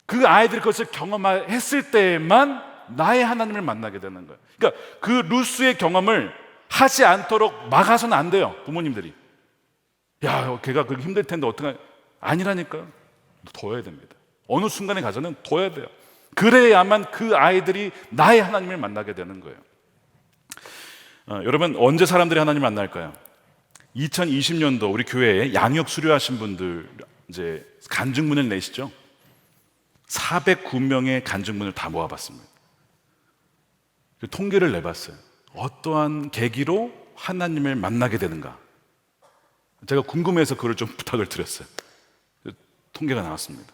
그 아이들이 그것을 경험했을 때만 나의 하나님을 만나게 되는 거예요. 그러니까 그 루스의 경험을 하지 않도록 막아서는 안 돼요. 부모님들이 야 걔가 그렇게 힘들 텐데 어떡하냐. 아니라니까요. 둬야 됩니다. 어느 순간에 가서는 둬야 돼요. 그래야만 그 아이들이 나의 하나님을 만나게 되는 거예요. 여러분 언제 사람들이 하나님을 만날까요? 2020년도 우리 교회에 양육 수료하신 분들 이제 간증문을 내시죠. 409명의 간증문을 다 모아봤습니다. 통계를 내봤어요. 어떠한 계기로 하나님을 만나게 되는가? 제가 궁금해서 그걸 좀 부탁을 드렸어요. 통계가 나왔습니다.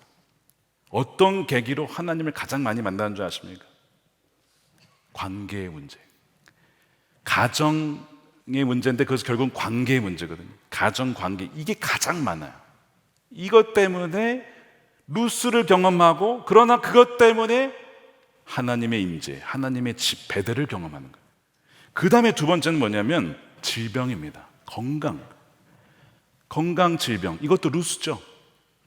어떤 계기로 하나님을 가장 많이 만나는 줄 아십니까? 관계의 문제. 가정의 문제인데 그것은 결국은 관계의 문제거든요. 가정 관계, 이게 가장 많아요. 이것 때문에 루스를 경험하고, 그러나 그것 때문에 하나님의 임재, 하나님의 집, 배대를 경험하는 거예요. 그 다음에 두 번째는 뭐냐면 질병입니다. 건강 질병, 이것도 루스죠.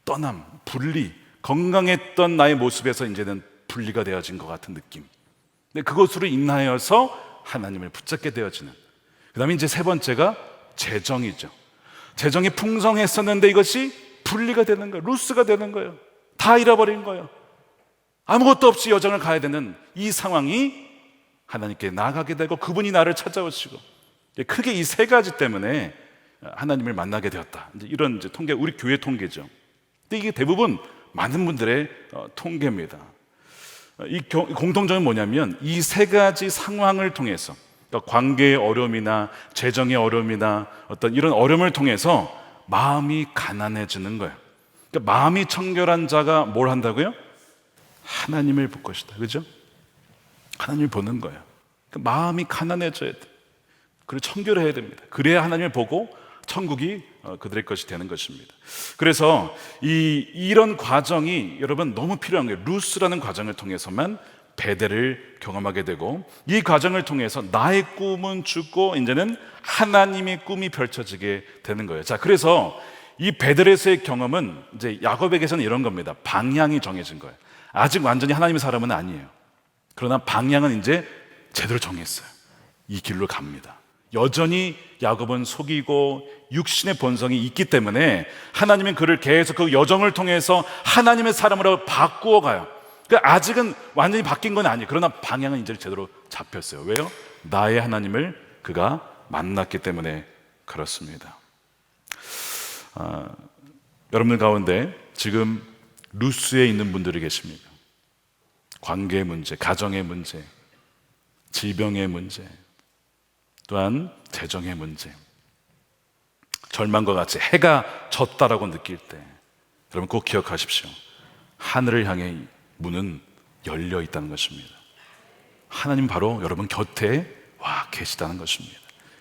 떠남, 분리, 건강했던 나의 모습에서 이제는 분리가 되어진 것 같은 느낌. 근데 그것으로 인하여서 하나님을 붙잡게 되어지는. 그 다음에 이제 세 번째가 재정이죠. 재정이 풍성했었는데 이것이 분리가 되는 거예요. 루스가 되는 거예요. 다 잃어버린 거예요. 아무것도 없이 여정을 가야 되는 이 상황이 하나님께 나아가게 되고, 그분이 나를 찾아오시고, 크게 이 세 가지 때문에 하나님을 만나게 되었다. 이런 이제 통계, 우리 교회 통계죠. 근데 이게 대부분 많은 분들의 통계입니다. 이 공통점은 뭐냐면 이 세 가지 상황을 통해서, 그러니까 관계의 어려움이나 재정의 어려움이나 어떤 이런 어려움을 통해서 마음이 가난해지는 거예요. 그러니까 마음이 청결한 자가 뭘 한다고요? 하나님을 볼 것이다. 그죠? 하나님을 보는 거예요. 그러니까 마음이 가난해져야 돼. 그리고 청결해야 됩니다. 그래야 하나님을 보고 천국이 그들의 것이 되는 것입니다. 그래서 이런 과정이 여러분 너무 필요한 거예요. 루스라는 과정을 통해서만 배대를 경험하게 되고, 이 과정을 통해서 나의 꿈은 죽고 이제는 하나님의 꿈이 펼쳐지게 되는 거예요. 자, 그래서 이 베델에서의 경험은 이제 야곱에게서는 이런 겁니다. 방향이 정해진 거예요. 아직 완전히 하나님의 사람은 아니에요. 그러나 방향은 이제 제대로 정했어요. 이 길로 갑니다. 여전히 야곱은 속이고 육신의 본성이 있기 때문에 하나님은 그를 계속 그 여정을 통해서 하나님의 사람으로 바꾸어 가요. 그러니까 아직은 완전히 바뀐 건 아니에요. 그러나 방향은 이제 제대로 잡혔어요. 왜요? 나의 하나님을 그가 만났기 때문에 그렇습니다. 여러분들 가운데 지금 루스에 있는 분들이 계십니까? 관계의 문제, 가정의 문제, 질병의 문제, 또한 재정의 문제, 절망과 같이 해가 졌다라고 느낄 때 여러분 꼭 기억하십시오. 하늘을 향해 문은 열려 있다는 것입니다. 하나님 바로 여러분 곁에 와 계시다는 것입니다.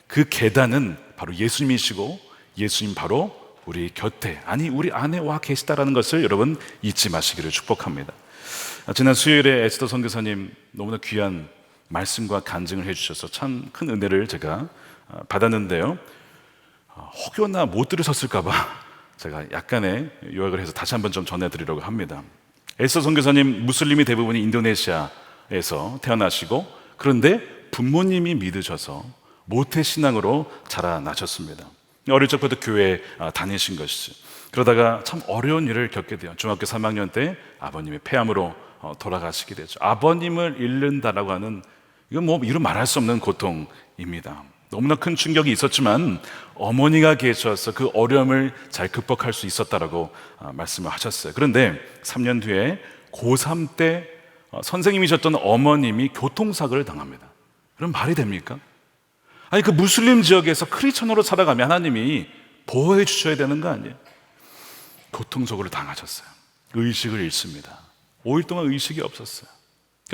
그 계단은 바로 예수님이시고 예수님 바로 우리 곁에, 아니 우리 안에 와 계시다라는 것을 여러분 잊지 마시기를 축복합니다. 지난 수요일에 에스더 선교사님 너무나 귀한 말씀과 간증을 해주셔서 참 큰 은혜를 제가 받았는데요, 혹여나 못 들으셨을까 봐 제가 약간의 요약을 해서 다시 한번 좀 전해드리려고 합니다. 에스더 선교사님 무슬림이 대부분이 인도네시아에서 태어나시고, 그런데 부모님이 믿으셔서 모태신앙으로 자라나셨습니다. 어릴 적부터 교회에 다니신 것이죠. 그러다가 참 어려운 일을 겪게 돼요. 중학교 3학년 때 아버님의 폐암으로 돌아가시게 되죠. 아버님을 잃는다라고 하는, 이건 뭐 이루 말할 수 없는 고통입니다. 너무나 큰 충격이 있었지만 어머니가 계셔서 그 어려움을 잘 극복할 수 있었다라고 말씀을 하셨어요. 그런데 3년 뒤에 고3 때 선생님이셨던 어머님이 교통사고를 당합니다. 그럼 말이 됩니까? 아니 그 무슬림 지역에서 크리스천으로 살아가면 하나님이 보호해 주셔야 되는 거 아니에요? 교통사고를 당하셨어요. 의식을 잃습니다. 5일 동안 의식이 없었어요.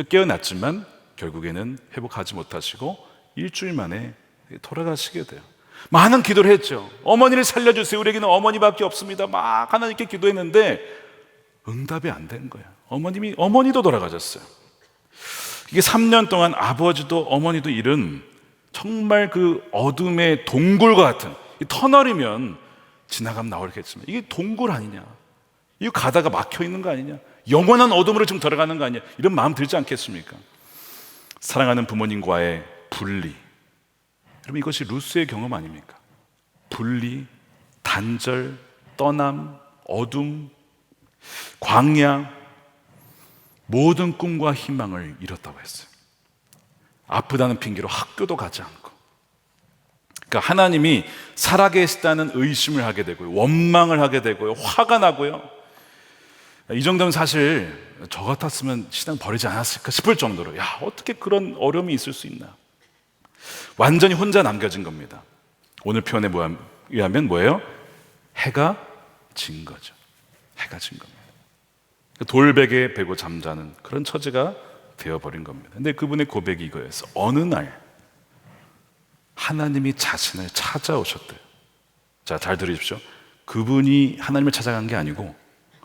깨어났지만 결국에는 회복하지 못하시고 일주일 만에 돌아가시게 돼요. 많은 기도를 했죠. 어머니를 살려주세요. 우리에게는 어머니밖에 없습니다. 막 하나님께 기도했는데 응답이 안 된 거예요. 어머니도 돌아가셨어요. 이게 3년 동안 아버지도 어머니도 잃은 정말 그 어둠의 동굴과 같은, 터널이면 지나가면 나오겠지만 이게 동굴 아니냐, 이거 가다가 막혀 있는 거 아니냐, 영원한 어둠으로 지금 들어가는 거 아니냐, 이런 마음 들지 않겠습니까? 사랑하는 부모님과의 분리, 여러분 이것이 루스의 경험 아닙니까? 분리, 단절, 떠남, 어둠, 광야, 모든 꿈과 희망을 잃었다고 했어요. 아프다는 핑계로 학교도 가지 않고, 그러니까 하나님이 살아계시다는 의심을 하게 되고요, 원망을 하게 되고요, 화가 나고요. 이 정도면 사실 저 같았으면 신앙 버리지 않았을까 싶을 정도로, 야, 어떻게 그런 어려움이 있을 수 있나. 완전히 혼자 남겨진 겁니다. 오늘 표현에 의하면 뭐예요? 해가 진 거죠. 해가 진 겁니다. 돌베개에 베고 잠자는 그런 처지가 되어버린 겁니다. 근데 그분의 고백이 이거였어. 어느 날 하나님이 자신을 찾아오셨대요. 자, 잘 들으십시오. 그분이 하나님을 찾아간 게 아니고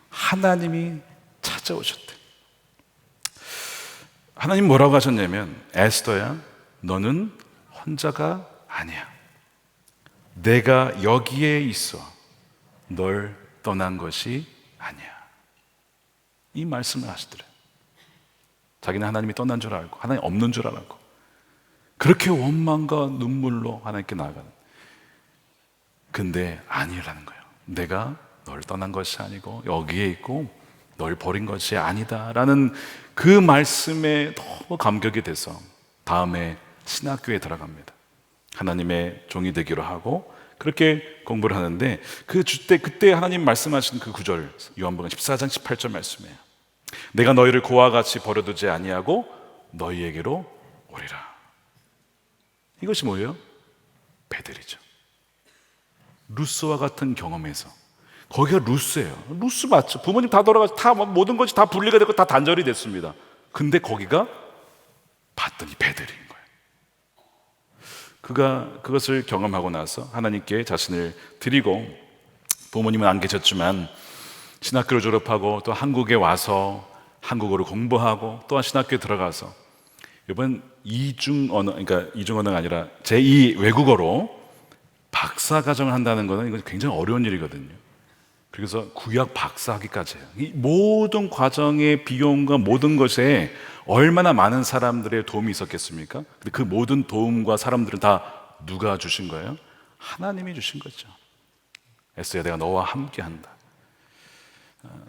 하나님이 찾아오셨대. 하나님 뭐라고 하셨냐면, 에스더야, 너는 혼자가 아니야. 내가 여기에 있어 널 떠난 것이 아니야. 이 말씀을 하시더래요. 자기는 하나님이 떠난 줄 알고 하나님 없는 줄 알고 그렇게 원망과 눈물로 하나님께 나아가는, 근데 아니라는 거예요. 내가 널 떠난 것이 아니고 여기에 있고 널 버린 것이 아니다라는 그 말씀에 너무 감격이 돼서 다음에 신학교에 들어갑니다. 하나님의 종이 되기로 하고 그렇게 공부를 하는데, 그때 하나님 말씀하신 그 구절, 요한복음 14장 18절 말씀이에요. 내가 너희를 고와 같이 버려두지 아니하고 너희에게로 오리라. 이것이 뭐예요? 베델이죠. 루스와 같은 경험에서, 거기가 루스예요. 루스 맞죠? 부모님 다 돌아가서 다 모든 것이 다 분리가 되고 다 단절이 됐습니다. 근데 거기가 봤더니 베델인 거예요. 그가 그것을 경험하고 나서 하나님께 자신을 드리고, 부모님은 안 계셨지만 신학교를 졸업하고 또 한국에 와서 한국어를 공부하고 또 신학교에 들어가서 이번 이중 언어, 그러니까 이중 언어가 아니라 제2 외국어로 박사 과정을 한다는 것은 이건 굉장히 어려운 일이거든요. 그래서 구약 박사학위까지 해요. 이 모든 과정의 비용과 모든 것에 얼마나 많은 사람들의 도움이 있었겠습니까? 근데 그 모든 도움과 사람들은 다 누가 주신 거예요? 하나님이 주신 거죠. 에스더야, 내가 너와 함께 한다.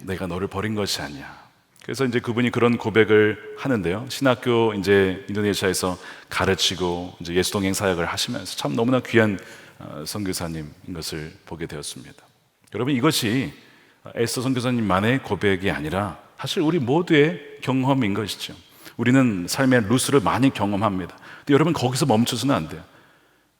내가 너를 버린 것이 아니야. 그래서 이제 그분이 그런 고백을 하는데요. 신학교 이제 인도네시아에서 가르치고 이제 예수동행 사역을 하시면서 참 너무나 귀한 선교사님인 것을 보게 되었습니다. 여러분, 이것이 에스더 선교사님만의 고백이 아니라 사실 우리 모두의 경험인 것이죠. 우리는 삶의 루스를 많이 경험합니다. 근데 여러분, 거기서 멈춰서는 안 돼요.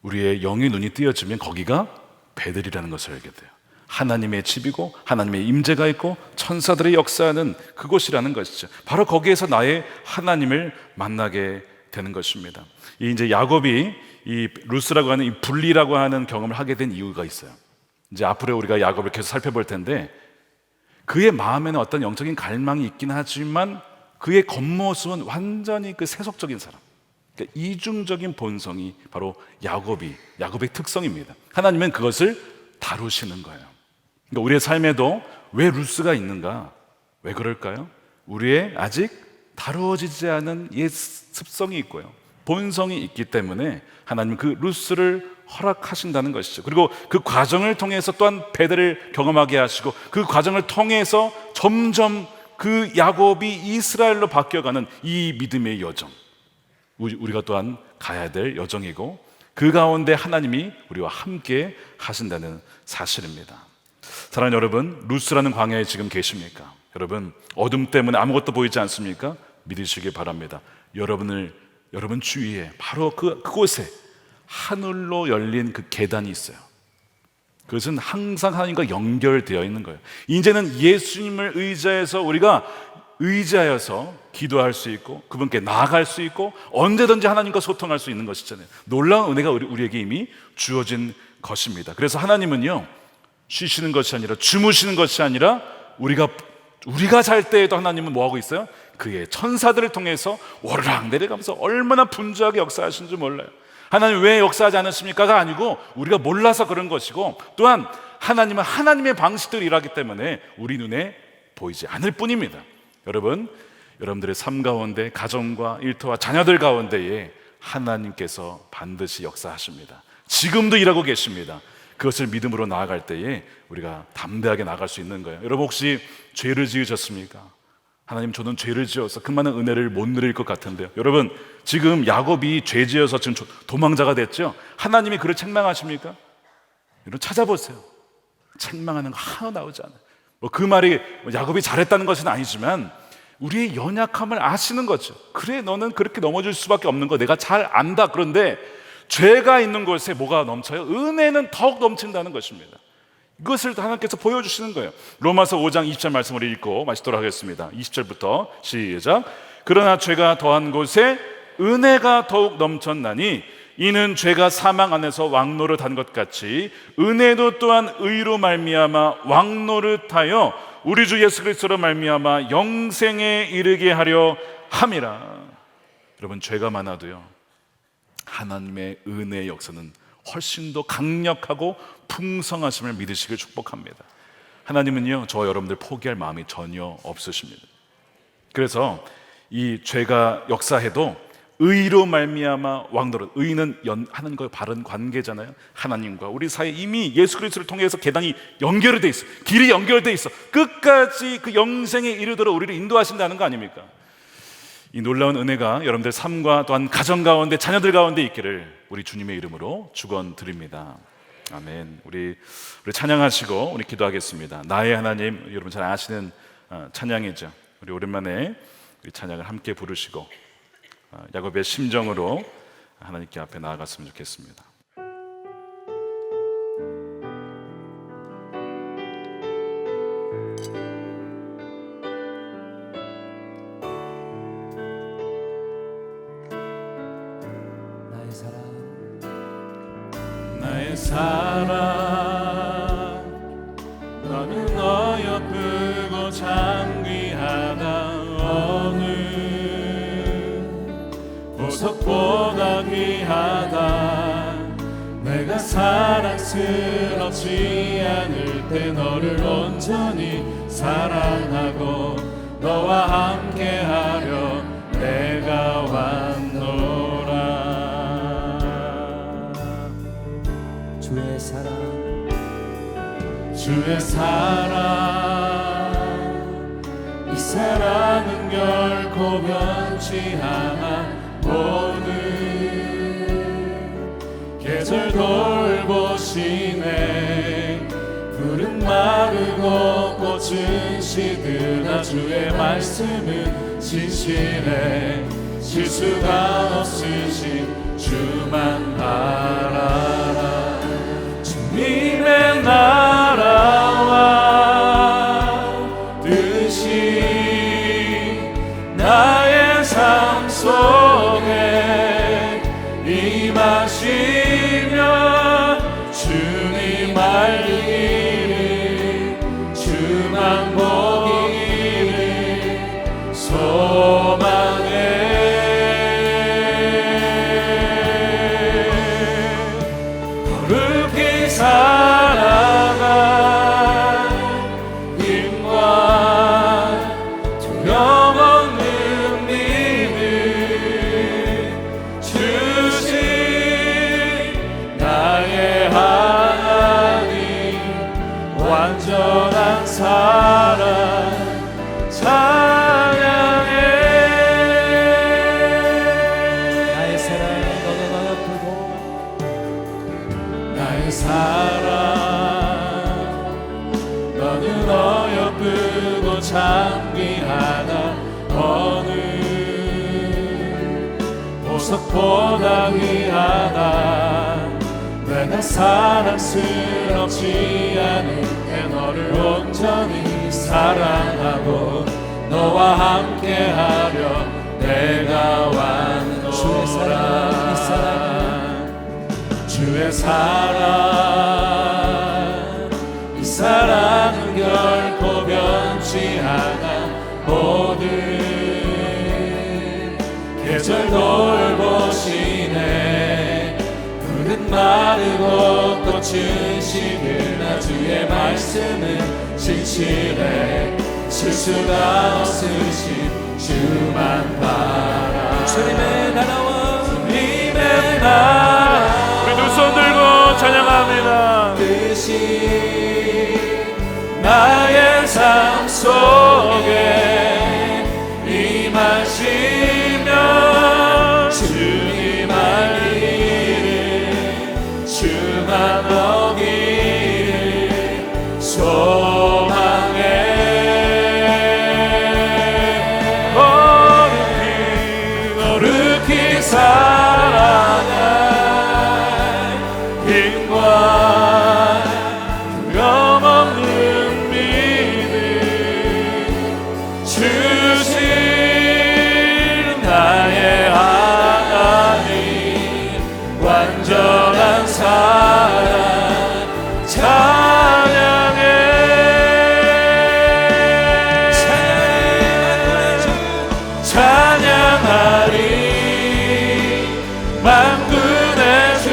우리의 영의 눈이 띄어지면 거기가 베델이라는 것을 알게 돼요. 하나님의 집이고 하나님의 임재가 있고 천사들의 역사하는 그곳이라는 것이죠. 바로 거기에서 나의 하나님을 만나게 되는 것입니다. 이제 야곱이 이 루스라고 하는 이 분리라고 하는 경험을 하게 된 이유가 있어요. 이제 앞으로 우리가 야곱을 계속 살펴볼 텐데, 그의 마음에는 어떤 영적인 갈망이 있긴 하지만 그의 겉모습은 완전히 그 세속적인 사람, 그러니까 이중적인 본성이 바로 야곱의 특성입니다. 하나님은 그것을 다루시는 거예요. 그러니까 우리의 삶에도 왜 루스가 있는가? 왜 그럴까요? 우리의 아직 다루어지지 않은 옛 습성이 있고요, 본성이 있기 때문에 하나님은 그 루스를 허락하신다는 것이죠. 그리고 그 과정을 통해서 또한 베델을 경험하게 하시고, 그 과정을 통해서 점점 그 야곱이 이스라엘로 바뀌어가는 이 믿음의 여정, 우리가 또한 가야 될 여정이고, 그 가운데 하나님이 우리와 함께 하신다는 사실입니다. 사랑하는 여러분, 루스라는 광야에 지금 계십니까? 여러분, 어둠 때문에 아무것도 보이지 않습니까? 믿으시기 바랍니다. 여러분 주위에 바로 그곳에 하늘로 열린 그 계단이 있어요. 그것은 항상 하나님과 연결되어 있는 거예요. 이제는 예수님을 의지하여서 기도할 수 있고 그분께 나아갈 수 있고 언제든지 하나님과 소통할 수 있는 것이잖아요. 놀라운 은혜가 우리에게 이미 주어진 것입니다. 그래서 하나님은요, 쉬시는 것이 아니라, 주무시는 것이 아니라, 우리가 잘 때에도 하나님은 뭐하고 있어요? 그의 천사들을 통해서 오르락 내려가면서 얼마나 분주하게 역사하시는지 몰라요. 하나님 왜 역사하지 않으십니까가 아니고 우리가 몰라서 그런 것이고, 또한 하나님은 하나님의 방식대로 일하기 때문에 우리 눈에 보이지 않을 뿐입니다. 여러분들의 삶 가운데, 가정과 일터와 자녀들 가운데에 하나님께서 반드시 역사하십니다. 지금도 일하고 계십니다. 그것을 믿음으로 나아갈 때에 우리가 담대하게 나아갈 수 있는 거예요. 여러분, 혹시 죄를 지으셨습니까? 하나님, 저는 죄를 지어서 그 많은 은혜를 못 누릴 것 같은데요. 여러분, 지금 야곱이 죄 지어서 지금 도망자가 됐죠? 하나님이 그를 책망하십니까? 여러분, 찾아보세요. 책망하는 거 하나 나오지 않아요. 그 말이 야곱이 잘했다는 것은 아니지만, 우리의 연약함을 아시는 거죠. 그래, 너는 그렇게 넘어질 수밖에 없는 거 내가 잘 안다. 그런데 죄가 있는 곳에 뭐가 넘쳐요? 은혜는 더욱 넘친다는 것입니다. 이것을 하나님께서 보여주시는 거예요. 로마서 5장 20절 말씀을 읽고 마치도록 하겠습니다. 20절부터 시작. 그러나 죄가 더한 곳에 은혜가 더욱 넘쳤나니 이는 죄가 사망 안에서 왕노릇한 것 같이 은혜도 또한 의로 말미암아 왕노릇하여 우리 주 예수 그리스도로 말미암아 영생에 이르게 하려 함이라. 여러분, 죄가 많아도요, 하나님의 은혜의 역사는 훨씬 더 강력하고 풍성하심을 믿으시길 축복합니다. 하나님은요, 저와 여러분들 포기할 마음이 전혀 없으십니다. 그래서 이 죄가 역사해도 의로 말미암아 왕노릇, 의는 하나님과의 바른 관계잖아요. 하나님과 우리 사이에 이미 예수 그리스도를 통해서 계단이 연결이 돼 있어, 길이 연결돼 있어. 끝까지 그 영생에 이르도록 우리를 인도하신다는 거 아닙니까? 이 놀라운 은혜가 여러분들 삶과 또한 가정 가운데, 자녀들 가운데 있기를 우리 주님의 이름으로 축원드립니다. 아멘. 우리 찬양하시고 우리 기도하겠습니다. 나의 하나님, 여러분 잘 아시는 찬양이죠. 우리 오랜만에 우리 찬양을 함께 부르시고 야곱의 심정으로 하나님께 앞에 나아갔으면 좋겠습니다. 나의 사랑, 너는 어여쁘고 장귀하다. 어느 보석보다 귀하다. 내가 사랑스럽지 않을 때 너를 온전히 사랑하고 너와 함께하려 내가 왔노라. 주의 사랑, 주의 사랑, 이 사랑은 결코 변치 않아. 모든 계절 돌보시네. 푸른 마르고 꽃은 시드나 주의 말씀은 진실해. 실수가 없으신 주만 바라라. 주님의 나라와 뜻이 나의 삶 속에 임하시며 주님 알기를 주만 보기를 소망해. 거룩히 살아가 힘과 두려움 없는 믿음 주신 나의 하나님. 완전한 사랑 찬양해. 나의 사랑, 너는 어여쁘고 나의 사랑, 너는 어여쁘고 장귀하다. 어느 보석보다 귀하다. 내가 사랑스럽지 않을 때 너를 온전히 사랑하고 너와 함께하려 내가 왔노라. 주의 사랑, 이 사랑, 주의 사랑, 이 사랑은 결코 변치 않아. 모든 계절 돌보시네. 푸른 마르고 꽃은 시드나 주의 말씀은 진실해. 실수가 없으신 주만 바라. 주님의 나라와 주님의 나라. 우리 두 손 들고 찬양합니다. 뜻이 나의 삶 속에 임하시며 주님 알기를 주만 보기를 소망해. 힘과 변없는 믿음 주신 나의 하나님 완전한 사랑 찬양해 찬양하리 만군의 주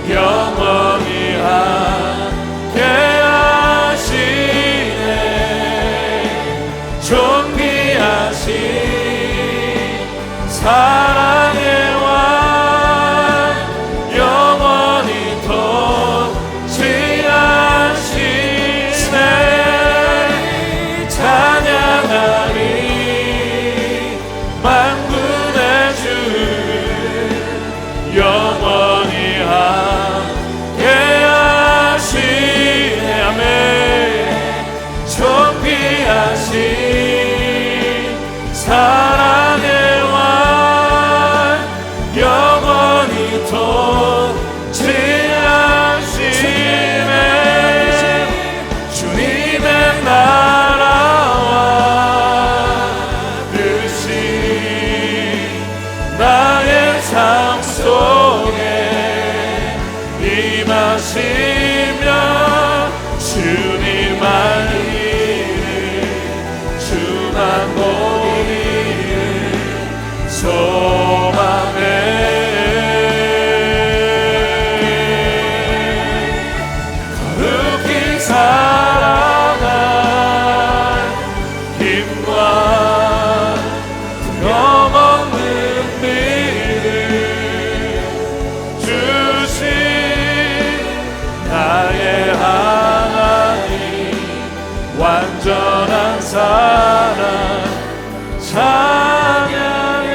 영원히 함께하시네 존귀하신 사랑의 왕 영원히 통치하시네 찬양하리 만군의 주 영원히 함께하시네 아멘 존귀하신 사랑의 왕 영원히 통치하시네 주님의 나라와 뜻이 나의 삶 속에 임하시며 주님만 이를 주만 보이는 소망에 거룩히 살아갈 힘과 영없는 믿음 주신 나의 하나님 완전한 사랑 찬양해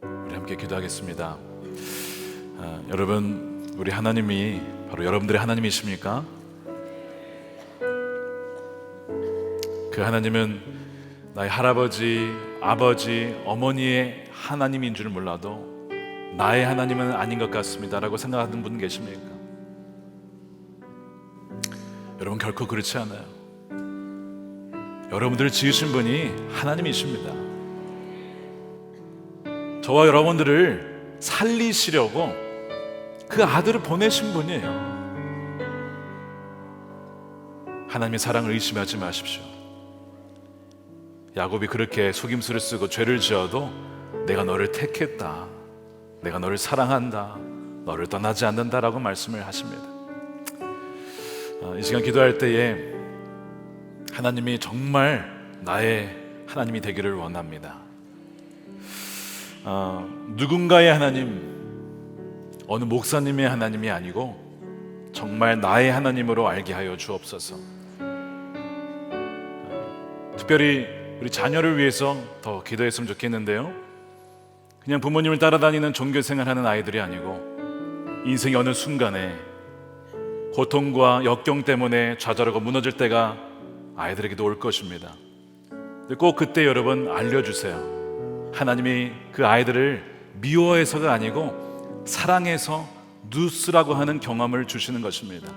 우리 함께 기도하겠습니다. 여러분 우리 하나님이 바로 여러분들의 하나님이십니까? 그 하나님은 나의 할아버지, 아버지, 어머니의 하나님인 줄 몰라도 나의 하나님은 아닌 것 같습니다 라고 생각하는 분 계십니까? 여러분 결코 그렇지 않아요. 여러분들을 지으신 분이 하나님이십니다. 저와 여러분들을 살리시려고 그 아들을 보내신 분이에요. 하나님의 사랑을 의심하지 마십시오. 야곱이 그렇게 속임수를 쓰고 죄를 지어도 내가 너를 택했다, 내가 너를 사랑한다, 너를 떠나지 않는다라고 말씀을 하십니다. 이 시간 기도할 때에 하나님이 정말 나의 하나님이 되기를 원합니다. 누군가의 하나님, 어느 목사님의 하나님이 아니고 정말 나의 하나님으로 알게 하여 주옵소서. 특별히 우리 자녀를 위해서 더 기도했으면 좋겠는데요, 그냥 부모님을 따라다니는 종교생활하는 아이들이 아니고 인생의 어느 순간에 고통과 역경 때문에 좌절하고 무너질 때가 아이들에게도 올 것입니다. 꼭 그때 여러분 알려주세요. 하나님이 그 아이들을 미워해서가 아니고 사랑해서 누스라고 하는 경험을 주시는 것입니다.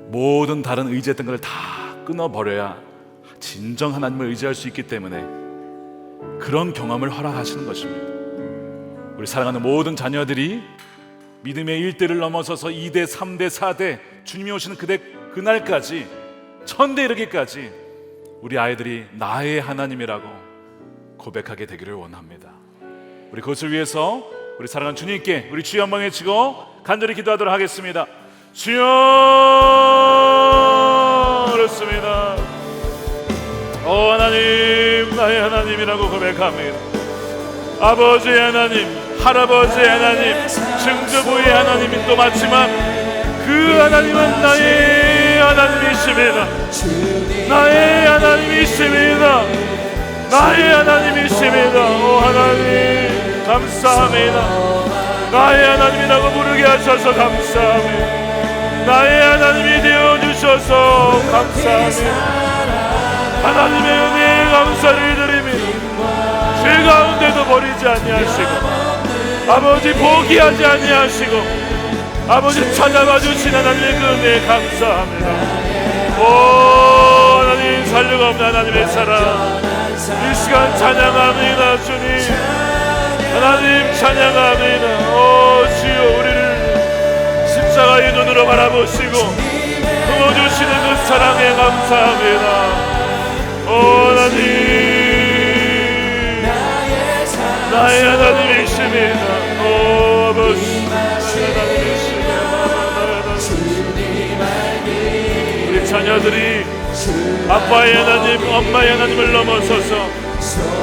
모든 다른 의지했던 것을 다 끊어버려야 진정 하나님을 의지할 수 있기 때문에 그런 경험을 허락하시는 것입니다. 우리 사랑하는 모든 자녀들이 믿음의 1대를 넘어서서 2대, 3대, 4대 주님이 오시는 그날까지 천대 이르기까지 우리 아이들이 나의 하나님이라고 고백하게 되기를 원합니다. 우리 그것을 위해서 우리 사랑하는 주님께 우리 주여 한번 외치고 간절히 기도하도록 하겠습니다. 주여, 그렇습니다. 하나님, 나의 하나님이라고 고백합니다. 아버지의 하나님, 할아버지의 하나님, 증조부의 하나님이 또 맞지만 그 하나님은 나의 하나님이십니다. 나의 하나님이십니다. 나의 하나님이십니다. 오 하나님 감사합니다. 나의 하나님이라고 부르게 하셔서 감사합니다. 나의 하나님이 되어주셔서 감사합니다. 하나님의 은혜에 감사를 드립니다. 죄 가운데도 버리지 아니하시고 아버지 포기하지 아니하시고 아버지 찾아봐 주신 하나님의 그 은혜에 감사합니다. 오 하나님 살려가 없는 하나님의 사랑 이 시간 찬양합니다. 주님 하나님 찬양합니다. 오 주여 우리를 십자가의 눈으로 바라보시고 품어주시는 그 사랑에 감사합니다. 오 하나님 나의 하나님이십니다. 오 아버지 우리 자녀들이 아빠의 하나님 엄마의 하나님을 넘어서서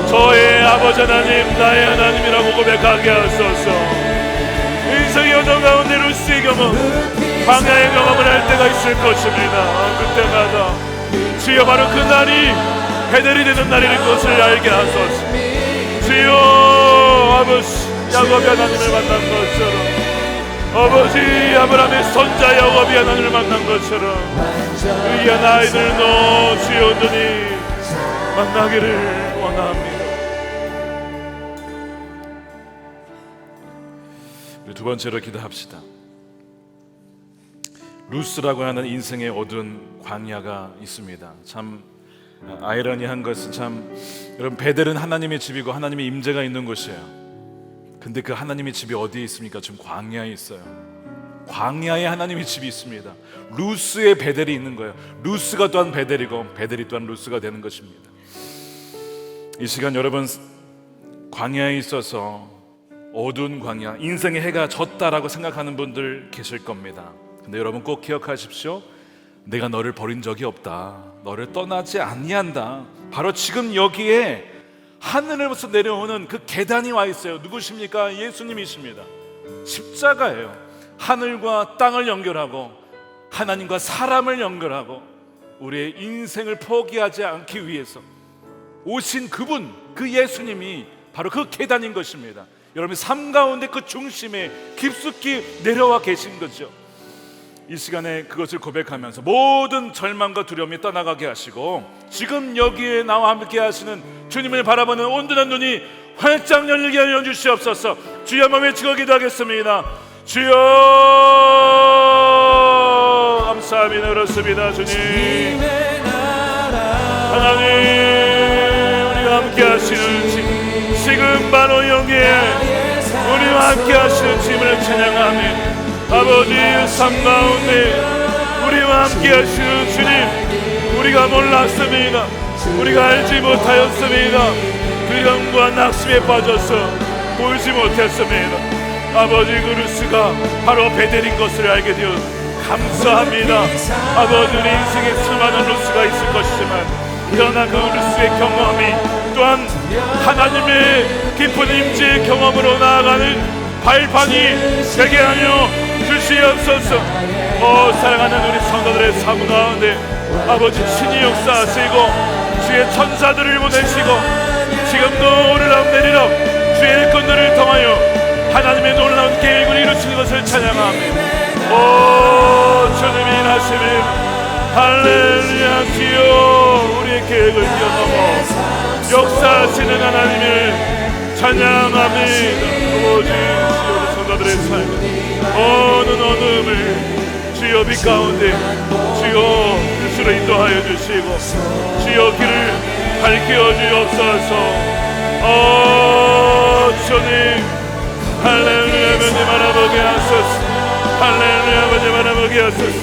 저의 아버지 하나님 나의 하나님이라고 고백하게 하소서. 인생의 여정 가운데 루스의 경험 광야의 경험을 할 때가 있을 것입니다. 그때마다 주여 바로 그날이 베델이 되는 날일 것을 알게 하소서. 주여 아버지 야곱이 하나님을 만난 것처럼 아버지 아브라함의 손자 야곱이 하나님을 만난 것처럼 우리 아이들도 주여 온전히 만나기를 원합니다. 우리 두 번째로 기도합시다. 루스라고 하는 인생의 어두운 광야가 있습니다. 참 아이러니한 것은 참 여러분 베델은 하나님의 집이고 하나님의 임재가 있는 곳이에요. 근데 그 하나님의 집이 어디에 있습니까? 지금 광야에 있어요. 광야에 하나님의 집이 있습니다. 루스의 베델이 있는 거예요. 루스가 또한 베델이고 베델이 또한 루스가 되는 것입니다. 이 시간 여러분 광야에 있어서 어두운 광야, 인생의 해가 졌다라고 생각하는 분들 계실 겁니다. 근데 여러분 꼭 기억하십시오. 내가 너를 버린 적이 없다. 너를 떠나지 아니한다. 바로 지금 여기에 하늘에서 내려오는 그 계단이 와 있어요. 누구십니까? 예수님이십니다. 십자가예요. 하늘과 땅을 연결하고 하나님과 사람을 연결하고 우리의 인생을 포기하지 않기 위해서 오신 그분, 그 예수님이 바로 그 계단인 것입니다. 여러분 삶 가운데 그 중심에 깊숙이 내려와 계신 거죠. 이 시간에 그것을 고백하면서 모든 절망과 두려움이 떠나가게 하시고 지금 여기에 나와 함께 하시는 주님을 바라보는 온전한 눈이 활짝 열리게 하여 주시옵소서. 주여 한번 외치고 기도하겠습니다. 주여 감사합니다. 그렇습니다. 주님 하나님 우리와 함께 하시는 지금 바로 여기에 우리와 함께 하시는 주님을 찬양하며 아버지 삶 가운데 우리와 함께 하시는 주님 우리가 몰랐습니다. 우리가 알지 못하였습니다. 두려움과 낙심에 빠져서 보이지 못했습니다. 아버지 그 루스가 바로 베델인 것을 알게 되어 감사합니다. 아버지 우리 인생에 수많은 루스가 있을 것이지만 그러나 그 루스의 경험이 또한 하나님의 깊은 임재의 경험으로 나아가는 발판이 되게 하여 주시옵소서. 사랑하는 우리 성도들의 삶 가운데 아버지 친히 역사하시고 주의 천사들을 보내시고 지금도 오르락내리락 주의 일꾼들을 통하여 하나님의 놀라운 계획을 이루시는 것을 찬양합니다. 오 주님이 일하시는 할렐루야. 주여 우리의 계획을 뛰어넘어 역사하시는 하나님을 찬양합니다. 아버지 주여 성도들의 삶 어느 어둠을 주여 빛 가운데 주여 빛으로 인도하여 주시고 주여 길을 밝혀 주옵소서. 주님 할렐루야. 아버지 바라보게 하소서. 할렐루야. 아버지 바라보게 하소서.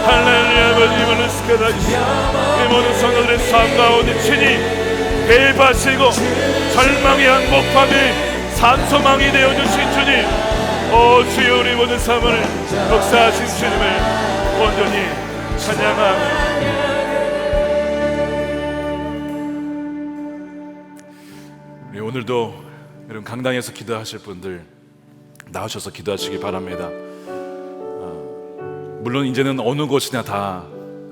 할렐루야. 아버지 이번을 스켜다주시고 이 모든 성도들의 삶 가운데 친히 개입하시고 절망의 한복판에 산소망이 되어주신 주님 주여 우리 모든 삶을 역사하신 주님을 온전히 찬양합니다. 우리 오늘도 여러분 강당에서 기도하실 분들 나오셔서 기도하시기 바랍니다. 물론 이제는 어느 곳이나 다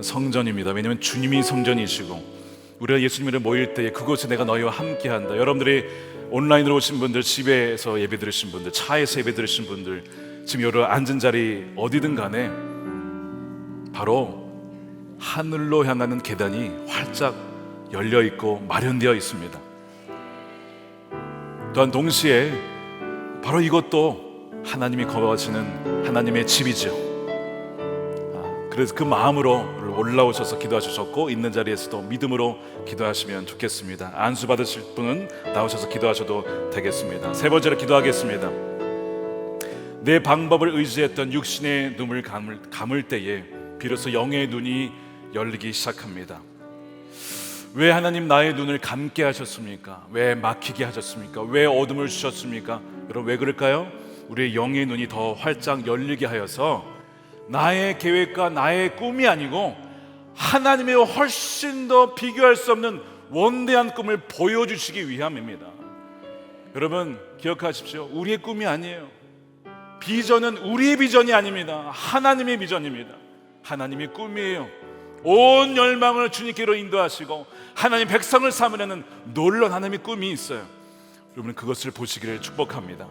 성전입니다. 왜냐하면 주님이 성전이시고 우리가 예수님을 모일 때에 그곳에 내가 너희와 함께한다. 여러분들이 온라인으로 오신 분들, 집에서 예배 들으신 분들, 차에서 예배 들으신 분들, 지금 여러 앉은 자리 어디든 간에 바로 하늘로 향하는 계단이 활짝 열려 있고 마련되어 있습니다. 또한 동시에 바로 이것도 하나님이 거하시는 하나님의 집이죠. 그래서 그 마음으로 올라오셔서 기도하셨고, 있는 자리에서도 믿음으로 기도하시면 좋겠습니다. 안수 받으실 분은 나오셔서 기도하셔도 되겠습니다. 세 번째로 기도하겠습니다. 내 방법을 의지했던 육신의 눈을 감을 때에 비로소 영의 눈이 열리기 시작합니다. 왜 하나님 나의 눈을 감게 하셨습니까? 왜 막히게 하셨습니까? 왜 어둠을 주셨습니까? 여러분, 왜 그럴까요? 우리의 영의 눈이 더 활짝 열리게 하여서 나의 계획과 나의 꿈이 아니고 하나님의 훨씬 더 비교할 수 없는 원대한 꿈을 보여주시기 위함입니다. 여러분, 기억하십시오. 우리의 꿈이 아니에요. 비전은 우리의 비전이 아닙니다. 하나님의 비전입니다. 하나님의 꿈이에요. 온 열망을 주님께로 인도하시고 하나님 백성을 삼으려는 놀라운 하나님의 꿈이 있어요. 여러분, 그것을 보시기를 축복합니다.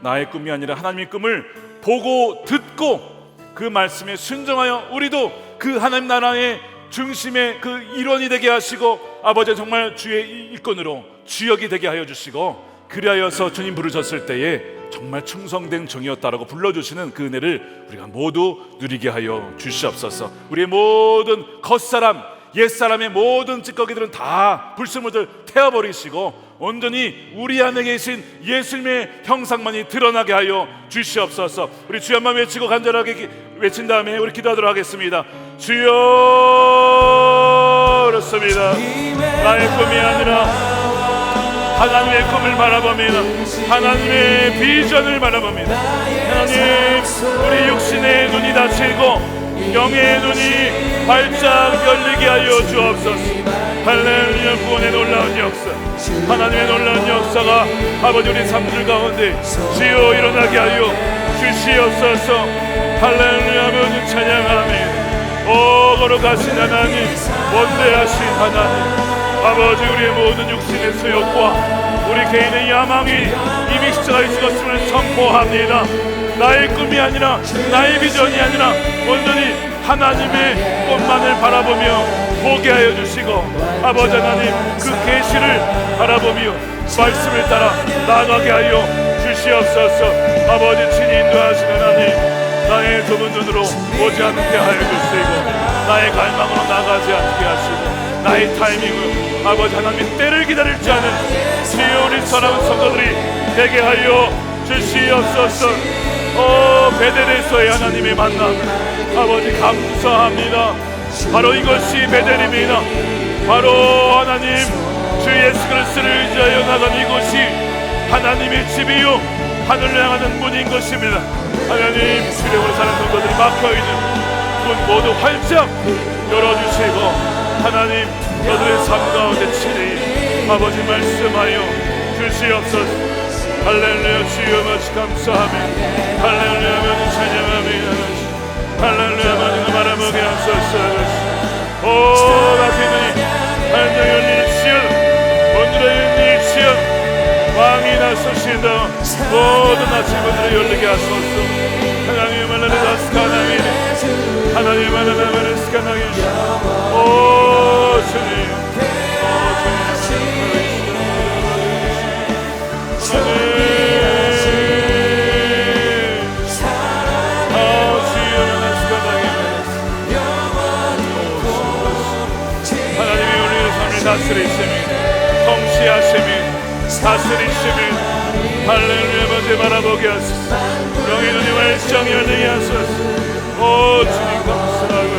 나의 꿈이 아니라 하나님의 꿈을 보고 듣고 그 말씀에 순종하여 우리도 그 하나님 나라의 중심의 그 일원이 되게 하시고, 아버지 정말 주의 일꾼으로 주역이 되게 하여 주시고, 그리하여서 주님 부르셨을 때에 정말 충성된 종이었다라고 불러주시는 그 은혜를 우리가 모두 누리게 하여 주시옵소서. 우리의 모든 겉사람, 옛사람의 모든 찌꺼기들은 다 불순물들 태워버리시고 온전히 우리 안에 계신 예수님의 형상만이 드러나게 하여 주시옵소서. 우리 주여 한번 외치고 간절하게 외친 다음에 우리 기도하도록 하겠습니다. 주여, 그렇습니다. 나의 꿈이 아니라 하나님의 꿈을 바라봅니다. 하나님의 비전을 바라봅니다. 하나님, 우리 육신의 눈이 닫히고 영의 눈이 활짝 열리게 하여 주옵소서. 할렐루야. 구원의 놀라운 역사, 하나님의 놀라운 역사가 아버지 우리 삶들 가운데 주여 일어나게 하여 주시옵소서. 할렐루야. 아버지 찬양합니다. 오, 거룩하신 하나님, 원대하신 하나님, 아버지 우리의 모든 육신의 수욕과 우리 개인의 야망이 이미 십자가에 죽었음을 선포합니다. 나의 꿈이 아니라, 나의 비전이 아니라 온전히 하나님의 꿈만을 바라보며 보게 하여 주시고, 아버지 하나님 그 계시를 바라보며 말씀을 따라 나아가게 하여 주시옵소서. 아버지 친히 인도하시는 하나님, 나의 좁은 눈으로 보지 않게 하여 주시고, 나의 갈망으로 나가지 않게 하시고, 나의 타이밍을 아버지 하나님의 때를 기다릴 줄 아는 주여 우리 사랑하는 성도들이 되게 하여 주시옵소서. 베델에서의 하나님의 만남, 아버지 감사합니다. 바로 이것이 베델입니다. 바로 하나님 주 예수 그리스도를 의지하여 나간 이곳이 하나님의 집이요 하늘을 향하는 문인 것입니다. 하나님, 주님으로 사는 성도들이 막혀있는 문 모두 활짝 열어주시고, 하나님 저들의 삶 가운데 친히 아버지 말씀하여 주시옵소서. 할렐루야. 주여 마치 감사하며 할렐루야 하며 찬양하며 할렐루야 하며 바라보게 하소서. 오, 나시더니 한장 열리는 시연, 오늘의 열리는 시연, 왕이 나서신다. 모든 아침들을 열리게 하소서. 하나님 말라는 다스카나미네, 하나님 말라는 스카나미네. 오 주님, 오 주님, 하나님이 우리의 삶을 다스리시며 통치하시며 다스리시며 할렐루야 먼저 바라보게 하소서. 영의 눈이 활짝 열리게 하소서. 오 주님 감사하고